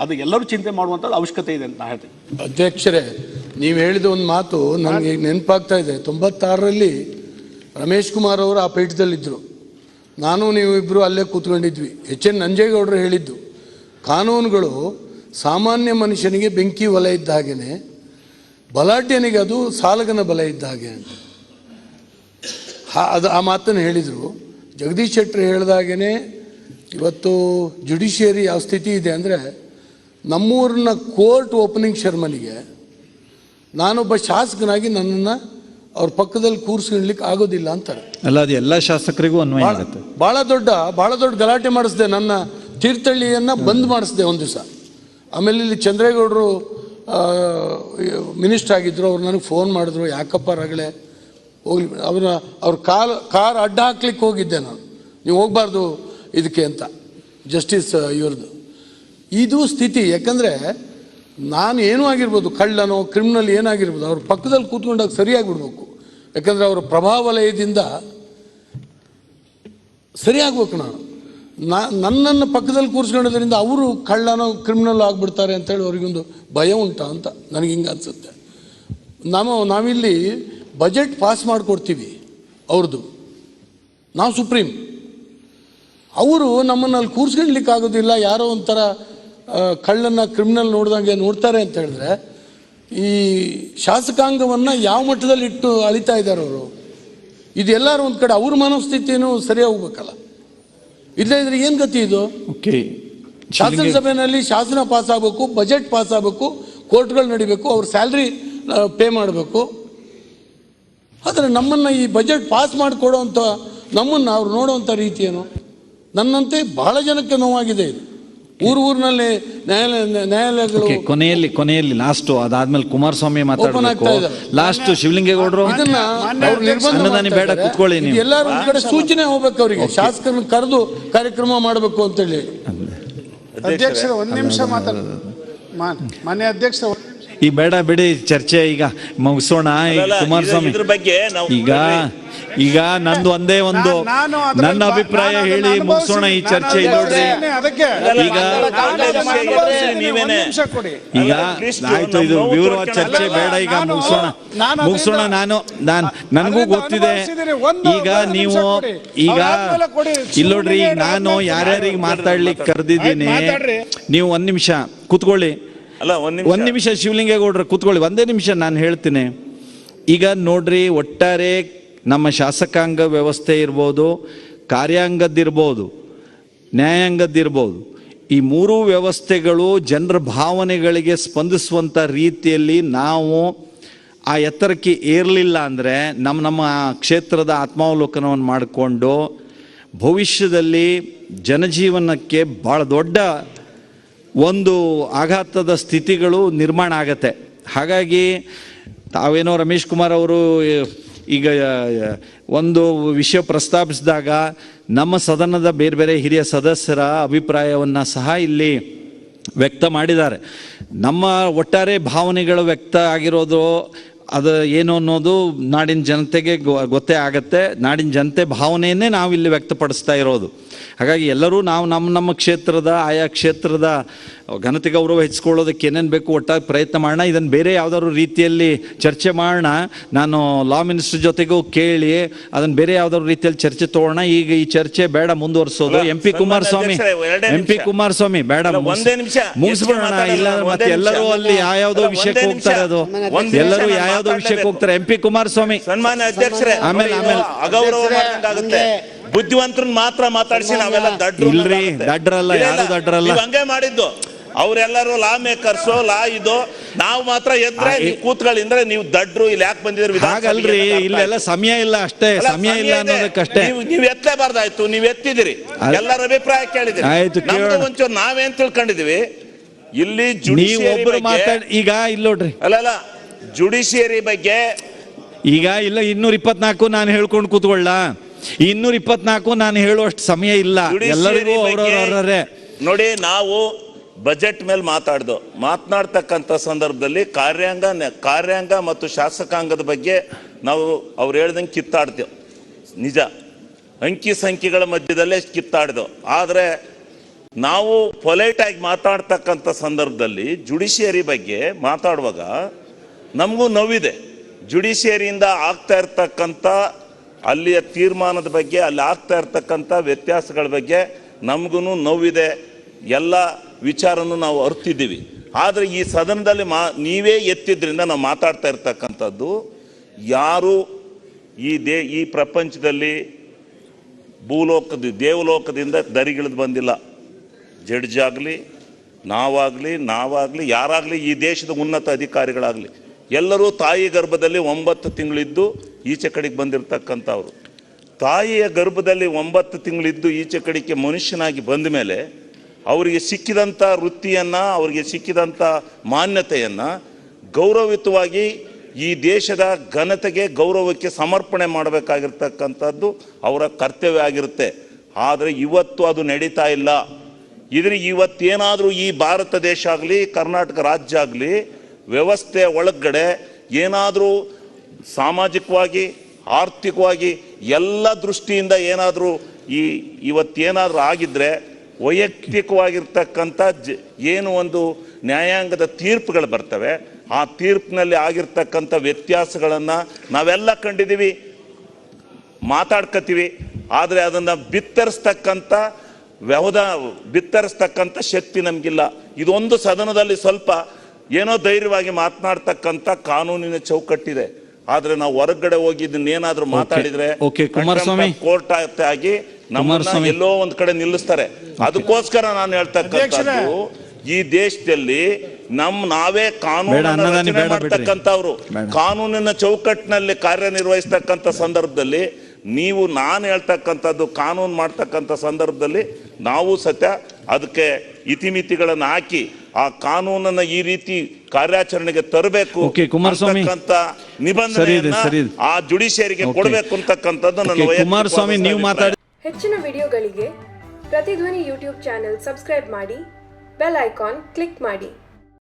ಅದು ಎಲ್ಲರೂ ಚಿಂತೆ ಮಾಡುವಂಥದ್ದು ಅವಶ್ಯಕತೆ ಇದೆ ಅಂತ ನಾನು ಹೇಳ್ತೀನಿ. ಅಧ್ಯಕ್ಷರೇ, ನೀವು ಹೇಳಿದ ಒಂದು ಮಾತು ನನಗೆ ನೆನಪಾಗ್ತಾ ಇದೆ. 96ರಲ್ಲಿ ರಮೇಶ್ ಕುಮಾರ್ ಅವರು ಆ ಪೀಠದಲ್ಲಿದ್ದರು, ನಾನು ನೀವಿಬ್ಬರು ಅಲ್ಲೇ ಕೂತ್ಕೊಂಡಿದ್ವಿ. HN ನಂಜೇಗೌಡರು ಹೇಳಿದ್ದು, ಕಾನೂನುಗಳು ಸಾಮಾನ್ಯ ಮನುಷ್ಯನಿಗೆ ಬೆಂಕಿ ವಲ ಇದ್ದ ಹಾಗೆಯೇ ಬಲಾಢ್ಯನಿಗೆ ಅದು ಸಾಲಗನ ಬಲ ಇದ್ದ ಹಾಗೆ ಅಂತ ಆ ಮಾತನ್ನು ಹೇಳಿದರು. ಜಗದೀಶ್ ಶೆಟ್ಟರ್ ಹೇಳಿದಾಗೇ ಇವತ್ತು ಜುಡಿಷಿಯರಿ ಯಾವ ಸ್ಥಿತಿ ಇದೆ ಅಂದರೆ, ನಮ್ಮೂರಿನ ಕೋರ್ಟ್ ಓಪನಿಂಗ್ ಶರ್ಮನಿಗೆ ನಾನೊಬ್ಬ ಶಾಸಕನಾಗಿ ನನ್ನನ್ನು ಅವ್ರ ಪಕ್ಕದಲ್ಲಿ ಕೂರಿಸ್ಕೊಳ್ಳಿಕ್ಕೆ ಆಗೋದಿಲ್ಲ ಅಂತಾರೆ. ಅಲ್ಲ, ಅದು ಎಲ್ಲ ಶಾಸಕರಿಗೂ ಅನ್ವಯ ಆಗುತ್ತೆ. ಭಾಳ ದೊಡ್ಡ ಗಲಾಟೆ ಮಾಡಿಸಿದೆ. ನನ್ನ ತೀರ್ಥಹಳ್ಳಿಯನ್ನು ಬಂದ್ ಮಾಡಿಸಿದೆ ಒಂದು ದಿವಸ. ಆಮೇಲೆ ಇಲ್ಲಿ ಚಂದ್ರೇಗೌಡರು ಮಿನಿಸ್ಟರ್ ಆಗಿದ್ದರು. ಅವ್ರು ನನಗೆ ಫೋನ್ ಮಾಡಿದ್ರು, ಯಾಕಪ್ಪ ರಗಳೆ ಹೋಗ್ಲಿ, ಅವ್ರ ಕಾರ್ ಅಡ್ಡ ಹಾಕ್ಲಿಕ್ಕೆ ಹೋಗಿದ್ದೆ ನಾನು, ನೀವು ಹೋಗಬಾರ್ದು ಇದಕ್ಕೆ ಅಂತ, ಜಸ್ಟಿಸ್ ಇವ್ರದ್ದು. ಇದು ಸ್ಥಿತಿ. ಯಾಕಂದರೆ ನಾನು ಏನೂ ಆಗಿರ್ಬೋದು, ಕಳ್ಳನೋ ಕ್ರಿಮಿನಲ್ ಏನಾಗಿರ್ಬೋದು, ಅವ್ರ ಪಕ್ಕದಲ್ಲಿ ಕೂತ್ಕೊಂಡಾಗ ಸರಿಯಾಗಿಬಿಡ್ಬೇಕು. ಯಾಕಂದರೆ ಅವರ ಪ್ರಭಾವ ವಲಯದಿಂದ ಸರಿಯಾಗಬೇಕು. ನನ್ನನ್ನು ಪಕ್ಕದಲ್ಲಿ ಕೂರಿಸ್ಕೊಳ್ಳೋದ್ರಿಂದ ಅವರು ಕಳ್ಳನೋ ಕ್ರಿಮಿನಲ್ ಆಗಿಬಿಡ್ತಾರೆ ಅಂತೇಳಿ ಅವ್ರಿಗೊಂದು ಭಯ ಉಂಟಾ ಅಂತ ನನಗೆ ಹಿಂಗೆ ಅನಿಸುತ್ತೆ. ನಾವಿಲ್ಲಿ ಬಜೆಟ್ ಪಾಸ್ ಮಾಡಿಕೊಡ್ತೀವಿ ಅವ್ರದ್ದು, ನಾವು ಸುಪ್ರೀಂ. ಅವರು ನಮ್ಮನ್ನು ಅಲ್ಲಿ ಕೂರಿಸ್ಕೊಳ್ಳಿಕ್ಕೆ ಆಗೋದಿಲ್ಲ, ಯಾರೋ ಒಂಥರ ಕಳ್ಳನ್ನ ಕ್ರಿಮಿನಲ್ ನೋಡ್ದಂಗೆ ನೋಡ್ತಾರೆ ಅಂತ ಹೇಳಿದ್ರೆ, ಈ ಶಾಸಕಾಂಗವನ್ನು ಯಾವ ಮಟ್ಟದಲ್ಲಿ ಇಟ್ಟು ಅಳಿತಾ ಇದ್ದಾರೆ ಅವರು. ಇದೆಲ್ಲರೂ ಒಂದು ಕಡೆ ಅವ್ರ ಮನಸ್ಥಿತಿನೂ ಸರಿಯಾಗಿ ಹೋಗ್ಬೇಕಲ್ಲ. ಇಲ್ಲದೇ ಇದ್ರೆ ಏನು ಗತಿ ಇದು? ಶಾಸನಸಭೆಯಲ್ಲಿ ಶಾಸನ ಪಾಸ್ ಆಗಬೇಕು, ಬಜೆಟ್ ಪಾಸ್ ಆಗಬೇಕು, ಕೋರ್ಟ್ಗಳು ನಡಿಬೇಕು, ಅವ್ರ ಸ್ಯಾಲ್ರಿ ಪೇ ಮಾಡಬೇಕು. ಆದರೆ ನಮ್ಮನ್ನು ಈ ಬಜೆಟ್ ಪಾಸ್ ಮಾಡಿಕೊಡೋವಂಥ ನಮ್ಮನ್ನು ಅವ್ರು ನೋಡೋವಂಥ ರೀತಿ ಏನು? ನನ್ನಂತೆ ಬಹಳ ಜನಕ್ಕೆ ನೋವಾಗಿದೆ ಇದು. ಊರಿನಲ್ಲಿ ನ್ಯಾಯಾಲಯಗಳು ಕೊನೆಯಲ್ಲಿ ಲಾಸ್ಟ್ ಅದಾದ್ಮೇಲೆ ಕುಮಾರಸ್ವಾಮಿ ಮಾತಾಡಬೇಕು. ಲಾಸ್ಟ್ ಶಿವಲಿಂಗೇಗೌಡರು ಅನ್ನದಾನಿ ಬೇಡ ಕೂತ್ಕೊಳ್ಳಿ, ನೀವು ಎಲ್ಲರೂ ಒಂದು ಕಡೆ ಸೂಚನೆ ಹೋಗ್ಬೇಕು ಅವರಿಗೆ, ಶಾಸಕರನ್ನು ಕರೆದು ಕಾರ್ಯಕ್ರಮ ಮಾಡಬೇಕು ಅಂತೇಳಿ. ಅಧ್ಯಕ್ಷರ ಒಂದು ನಿಮಿಷ ಮಾತಾಡೋದು ಮಾನ್ಯ ಅಧ್ಯಕ್ಷ. ಈ ಬೇಡ ಬಿಡಿ ಚರ್ಚೆ, ಈಗ ಮುಗಿಸೋಣ. ಕುಮಾರಸ್ವಾಮಿ ಈಗ ನಂದು ಒಂದೇ ಒಂದು ನನ್ನ ಅಭಿಪ್ರಾಯ ಹೇಳಿ ಮುಗಿಸೋಣ ಈ ಚರ್ಚೆ. ಈಗ ಆಯ್ತು, ಇದು ವಿವರವಾದ ಚರ್ಚೆ ಬೇಡ, ಈಗ ಮುಗಿಸೋಣ. ನನಗೂ ಗೊತ್ತಿದೆ. ಈಗ ನೀವು ಇಲ್ಲೋಡ್ರಿ, ಈಗ ನಾನು ಯಾರ್ಯಾರಿಗೆ ಮಾತಾಡ್ಲಿಕ್ಕೆ ಕರೆದಿದ್ದೀನಿ, ನೀವು ಒಂದ್ ನಿಮಿಷ ಕೂತ್ಕೊಳ್ಳಿ. ಒಂದ್ ನಿಮಿಷ ಶಿವಲಿಂಗೇಗೌಡ್ರು ಕೂತ್ಕೊಳ್ಳಿ, ಒಂದೇ ನಿಮಿಷ ನಾನು ಹೇಳ್ತೀನಿ. ಈಗ ನೋಡ್ರಿ, ಒಟ್ಟಾರೆ ನಮ್ಮ ಶಾಸಕಾಂಗ ವ್ಯವಸ್ಥೆ ಇರ್ಬೋದು, ಕಾರ್ಯಾಂಗದ್ದಿರ್ಬೋದು, ನ್ಯಾಯಾಂಗದ್ದಿರ್ಬೋದು, ಈ ಮೂರೂ ವ್ಯವಸ್ಥೆಗಳು ಜನರ ಭಾವನೆಗಳಿಗೆ ಸ್ಪಂದಿಸುವಂಥ ರೀತಿಯಲ್ಲಿ ನಾವು ಆ ಎತ್ತರಕ್ಕೆ ಏರಲಿಲ್ಲ ಅಂದರೆ ನಮ್ಮ ಕ್ಷೇತ್ರದ ಆತ್ಮಾವಲೋಕನವನ್ನು ಮಾಡಿಕೊಂಡು ಭವಿಷ್ಯದಲ್ಲಿ ಜನಜೀವನಕ್ಕೆ ಭಾಳ ದೊಡ್ಡ ಒಂದು ಆಘಾತದ ಸ್ಥಿತಿಗಳು ನಿರ್ಮಾಣ ಆಗತ್ತೆ. ಹಾಗಾಗಿ ತಾವೇನೋ ರಮೇಶ್ ಕುಮಾರ್ ಅವರು ಈಗ ಒಂದು ವಿಷಯ ಪ್ರಸ್ತಾಪಿಸಿದಾಗ ನಮ್ಮ ಸದನದ ಬೇರೆ ಬೇರೆ ಹಿರಿಯ ಸದಸ್ಯರ ಅಭಿಪ್ರಾಯವನ್ನು ಸಹ ಇಲ್ಲಿ ವ್ಯಕ್ತ ಮಾಡಿದ್ದಾರೆ. ನಮ್ಮ ಒಟ್ಟಾರೆ ಭಾವನೆಗಳು ವ್ಯಕ್ತ ಆಗಿರೋದು ಅದು ಏನು ಅನ್ನೋದು ನಾಡಿನ ಜನತೆಗೆ ಗೊತ್ತೇ ಆಗತ್ತೆ. ನಾಡಿನ ಜನತೆ ಭಾವನೆಯನ್ನೇ ನಾವು ಇಲ್ಲಿ ವ್ಯಕ್ತಪಡಿಸ್ತಾ ಇರೋದು. ಹಾಗಾಗಿ ಎಲ್ಲರೂ ನಾವು ನಮ್ಮ ಕ್ಷೇತ್ರದ ಆಯಾ ಕ್ಷೇತ್ರದ ಘನತೆ ಗೌರವ ಹೆಚ್ಚಿಕೊಳ್ಳೋದಕ್ಕೆ ಏನೇನು ಬೇಕು ಒಟ್ಟಾಗಿ ಪ್ರಯತ್ನ ಮಾಡೋಣ. ಇದನ್ನು ಬೇರೆ ಯಾವುದಾದ್ರು ರೀತಿಯಲ್ಲಿ ಚರ್ಚೆ ಮಾಡೋಣ. ನಾನು ಲಾ ಮಿನಿಸ್ಟರ್ ಜೊತೆಗೂ ಕೇಳಿ ಅದನ್ನು ಬೇರೆ ಯಾವುದಾದ್ರು ರೀತಿಯಲ್ಲಿ ಚರ್ಚೆ ತಗೋಣ. ಈಗ ಈ ಚರ್ಚೆ ಬೇಡ ಮುಂದುವರಿಸೋದು. ಎಂ ಪಿ ಕುಮಾರಸ್ವಾಮಿ ಬೇಡ, ಮುಗಿಸ್ಬಿಡೋಣ. ಇಲ್ಲ ಮತ್ತೆ ಎಲ್ಲರೂ ಅಲ್ಲಿ ಯಾವ್ಯಾವ್ದೋ ವಿಷಯಕ್ಕೆ ಹೋಗ್ತಾರೆ, ಅದು ಎಲ್ಲರೂ ಯಾವ್ಯಾವ್ದೋ ವಿಷಯಕ್ಕೆ ಹೋಗ್ತಾರೆ. ಎಂ ಪಿ ಕುಮಾರಸ್ವಾಮಿ ಸನ್ಮಾನ್ಯ ಅಧ್ಯಕ್ಷರೇ, ಆಮೇಲೆ ಅಗೌರವ ಮಾಡಿದಂಗಾಗುತ್ತೆ. ಬುದ್ಧಿವಂತರನ್ನ ಮಾತ್ರ ಮಾತಾಡಿಸಿ ನಾವೆಲ್ಲ ದಡ್ರಲ್ಲ, ಯಾರು ದಡ್ರಲ್ಲ, ಹಂಗೆ ಮಾಡಿದ್ದು. ಅವರೆಲ್ಲರೂ ಲಾ ಮೇಕರ್ಸ್, ಲಾ ಇದು, ನಾವು ಮಾತ್ರ ಎದ್ರೆ ನೀವು ಕೂತ್ಗಳಿಂದ್ರೆ ನೀವು ದಡ್ರು. ಇಲ್ಲಿ ಯಾಕೆ ಬಂದಿದ್ರಿ? ಹಾಗಲ್ರಿ, ಇಲ್ಲೆಲ್ಲ ಸಮಯ ಇಲ್ಲ, ಅಷ್ಟೇ ಸಮಯ ಇಲ್ಲ ಅನ್ನೋದಕ್ಕಷ್ಟೇ. ನೀವು ಎತ್ತಲೇಬಾರ್ದಾಯ್ತು, ನೀವು ಎತ್ತಿದಿರಿ, ಎಲ್ಲರ ಅಭಿಪ್ರಾಯ ಕೇಳಿದಿರಿ. ಒಂಚೂರು ನಾವೇನ್ ತಿಳ್ಕೊಂಡಿದೀವಿ ಇಲ್ಲಿ ಒಬ್ಬರು ಮಾತಾಡಿ. ಈಗ ಇಲ್ಲೋಡ್ರಿ, ಅಲ್ಲ ಜುಡಿಷಿಯರಿ ಬಗ್ಗೆ ಈಗ ಇಲ್ಲ 224 ನಾನು ಹೇಳ್ಕೊಂಡು ಕೂತ್ಕೊಳ್ಳ. 224 ನಾನು ಹೇಳುವಷ್ಟು ಸಮಯ ಇಲ್ಲ, ಎಲ್ಲರಿಗೂ ಅವರವರೇ ನೋಡಿ. ನಾವು ಬಜೆಟ್ ಮೇಲೆ ಮಾತನಾಡ್ತಕ್ಕಂಥ ಸಂದರ್ಭದಲ್ಲಿ ಕಾರ್ಯಾಂಗ ಮತ್ತು ಶಾಸಕಾಂಗದ ಬಗ್ಗೆ ನಾವು ಅವ್ರು ಹೇಳ್ದಂಗೆ ಕಿತ್ತಾಡ್ತೇವೆ, ನಿಜ. ಅಂಕಿ ಸಂಖ್ಯೆಗಳ ಮಧ್ಯದಲ್ಲೇ ಕಿತ್ತಾಡ್ದೆವು. ಆದರೆ ನಾವು ಪೊಲೈಟಾಗಿ ಮಾತಾಡ್ತಕ್ಕಂಥ ಸಂದರ್ಭದಲ್ಲಿ ಜುಡಿಷಿಯರಿ ಬಗ್ಗೆ ಮಾತಾಡುವಾಗ ನಮಗೂ ನೋವಿದೆ. ಜುಡಿಷಿಯರಿಯಿಂದ ಆಗ್ತಾ ಇರ್ತಕ್ಕಂಥ ಅಲ್ಲಿಯ ತೀರ್ಮಾನದ ಬಗ್ಗೆ, ಅಲ್ಲಿ ಆಗ್ತಾ ಇರ್ತಕ್ಕಂಥ ವ್ಯತ್ಯಾಸಗಳ ಬಗ್ಗೆ ನಮಗೂ ನೋವಿದೆ. ಎಲ್ಲ ವಿಚಾರನೂ ನಾವು ಅರ್ತಿದ್ದೀವಿ. ಆದರೆ ಈ ಸದನದಲ್ಲಿ ನೀವೇ ಎತ್ತಿದ್ರಿಂದ ನಾವು ಮಾತಾಡ್ತಾ ಇರ್ತಕ್ಕಂಥದ್ದು, ಯಾರು ಈ ಪ್ರಪಂಚದಲ್ಲಿ ದೇವಲೋಕದಿಂದ ದರಿಗಿಳಿದು ಬಂದಿಲ್ಲ. ಜಡ್ಜ್ ಆಗಲಿ, ನಾವಾಗಲಿ ಯಾರಾಗಲಿ, ಈ ದೇಶದ ಉನ್ನತ ಅಧಿಕಾರಿಗಳಾಗಲಿ ಎಲ್ಲರೂ ತಾಯಿ ಗರ್ಭದಲ್ಲಿ 9 ತಿಂಗಳಿದ್ದು ಈಚೆ ಕಡೆಗೆ ಬಂದಿರತಕ್ಕಂಥವ್ರು. ತಾಯಿಯ ಗರ್ಭದಲ್ಲಿ 9 ತಿಂಗಳಿದ್ದು ಈಚೆ ಕಡೆಗೆ ಮನುಷ್ಯನಾಗಿ ಬಂದ ಮೇಲೆ ಅವರಿಗೆ ಸಿಕ್ಕಿದಂಥ ವೃತ್ತಿಯನ್ನು, ಅವರಿಗೆ ಸಿಕ್ಕಿದಂಥ ಮಾನ್ಯತೆಯನ್ನು ಗೌರವಯುತವಾಗಿ ಈ ದೇಶದ ಘನತೆಗೆ, ಗೌರವಕ್ಕೆ ಸಮರ್ಪಣೆ ಮಾಡಬೇಕಾಗಿರ್ತಕ್ಕಂಥದ್ದು ಅವರ ಕರ್ತವ್ಯ ಆಗಿರುತ್ತೆ. ಆದರೆ ಇವತ್ತು ಅದು ನಡೀತಾ ಇಲ್ಲ. ಇವತ್ತೇನಾದರೂ ಈ ಭಾರತ ದೇಶ ಆಗಲಿ, ಕರ್ನಾಟಕ ರಾಜ್ಯ ಆಗಲಿ, ವ್ಯವಸ್ಥೆಯ ಒಳಗಡೆ ಏನಾದರೂ ಸಾಮಾಜಿಕವಾಗಿ, ಆರ್ಥಿಕವಾಗಿ ಎಲ್ಲ ದೃಷ್ಟಿಯಿಂದ ಏನಾದರೂ ಇವತ್ತೇನಾದರೂ ಆಗಿದ್ದರೆ ವೈಯಕ್ತಿಕವಾಗಿರ್ತಕ್ಕಂಥ ಏನು ಒಂದು ನ್ಯಾಯಾಂಗದ ತೀರ್ಪುಗಳು ಬರ್ತವೆ, ಆ ತೀರ್ಪಿನಲ್ಲಿ ಆಗಿರ್ತಕ್ಕಂಥ ವ್ಯತ್ಯಾಸಗಳನ್ನು ನಾವೆಲ್ಲ ಕಂಡಿದ್ದೀವಿ, ಮಾತಾಡ್ಕೊತೀವಿ. ಆದರೆ ಅದನ್ನು ಬಿತ್ತರಿಸ್ತಕ್ಕಂಥ ಶಕ್ತಿ ನಮಗಿಲ್ಲ. ಇದೊಂದು ಸದನದಲ್ಲಿ ಸ್ವಲ್ಪ ಏನೋ ಧೈರ್ಯವಾಗಿ ಮಾತನಾಡ್ತಕ್ಕಂಥ ಕಾನೂನಿನ ಚೌಕಟ್ಟಿದೆ. ಆದ್ರೆ ನಾವು ಹೊರಗಡೆ ಹೋಗಿ ಇದನ್ನೇನಾದ್ರೂ ಮಾತಾಡಿದ್ರೆ ಕುಮಾರಸ್ವಾಮಿ ಕೋರ್ಟ್ ಆಗಿ ನಮ್ಮನ್ನ ಎಲ್ಲೋ ಒಂದ್ ಕಡೆ ನಿಲ್ಲಿಸ್ತಾರೆ. ಅದಕ್ಕೋಸ್ಕರ ನಾನು ಹೇಳ್ತಕ್ಕಂಥದ್ದು, ಈ ದೇಶದಲ್ಲಿ ನಾವೇ ಕಾನೂನನ್ನು ರಚನೆ ಮಾಡ್ತಕ್ಕಂಥವ್ರು, ಕಾನೂನಿನ ಚೌಕಟ್ಟಿನಲ್ಲಿ ಕಾರ್ಯನಿರ್ವಹಿಸ್ತಕ್ಕಂಥ ಸಂದರ್ಭದಲ್ಲಿ ನಾನು ಹೇಳ್ತಕ್ಕಂಥದ್ದು ಕಾನೂನು ಮಾಡ್ತಕ್ಕಂಥ ಸಂದರ್ಭದಲ್ಲಿ ನಾವು ಸತ್ಯ ಅದಕ್ಕೆ ಇತಿಮಿತಿಗಳನ್ನು ಹಾಕಿ ಆ ಕಾನೂನನ್ನ ಈ ರೀತಿ ಕಾರ್ಯಾಚರಣೆಗೆ ತರಬೇಕು ಅಂತಕ್ಕಂಥ ನಿಬಂಧನೆಯನ್ನ ಆ ಜುಡಿಷಿಯರಿಗೆ ಕೊಡಬೇಕು ಅಂತಕ್ಕಂಥದ್ದು ನನ್ನ ಕುಮಾರಸ್ವಾಮಿ ನೀವು ಮಾತಾಡಿ. ಹೆಚ್ಚಿನ ವಿಡಿಯೋಗಳಿಗೆ ಪ್ರತಿಧ್ವನಿ ಯೂಟ್ಯೂಬ್ ಚಾನೆಲ್ ಸಬ್ಸ್ಕ್ರೈಬ್ ಮಾಡಿ, ಬೆಲ್ ಐಕಾನ್ ಕ್ಲಿಕ್ ಮಾಡಿ.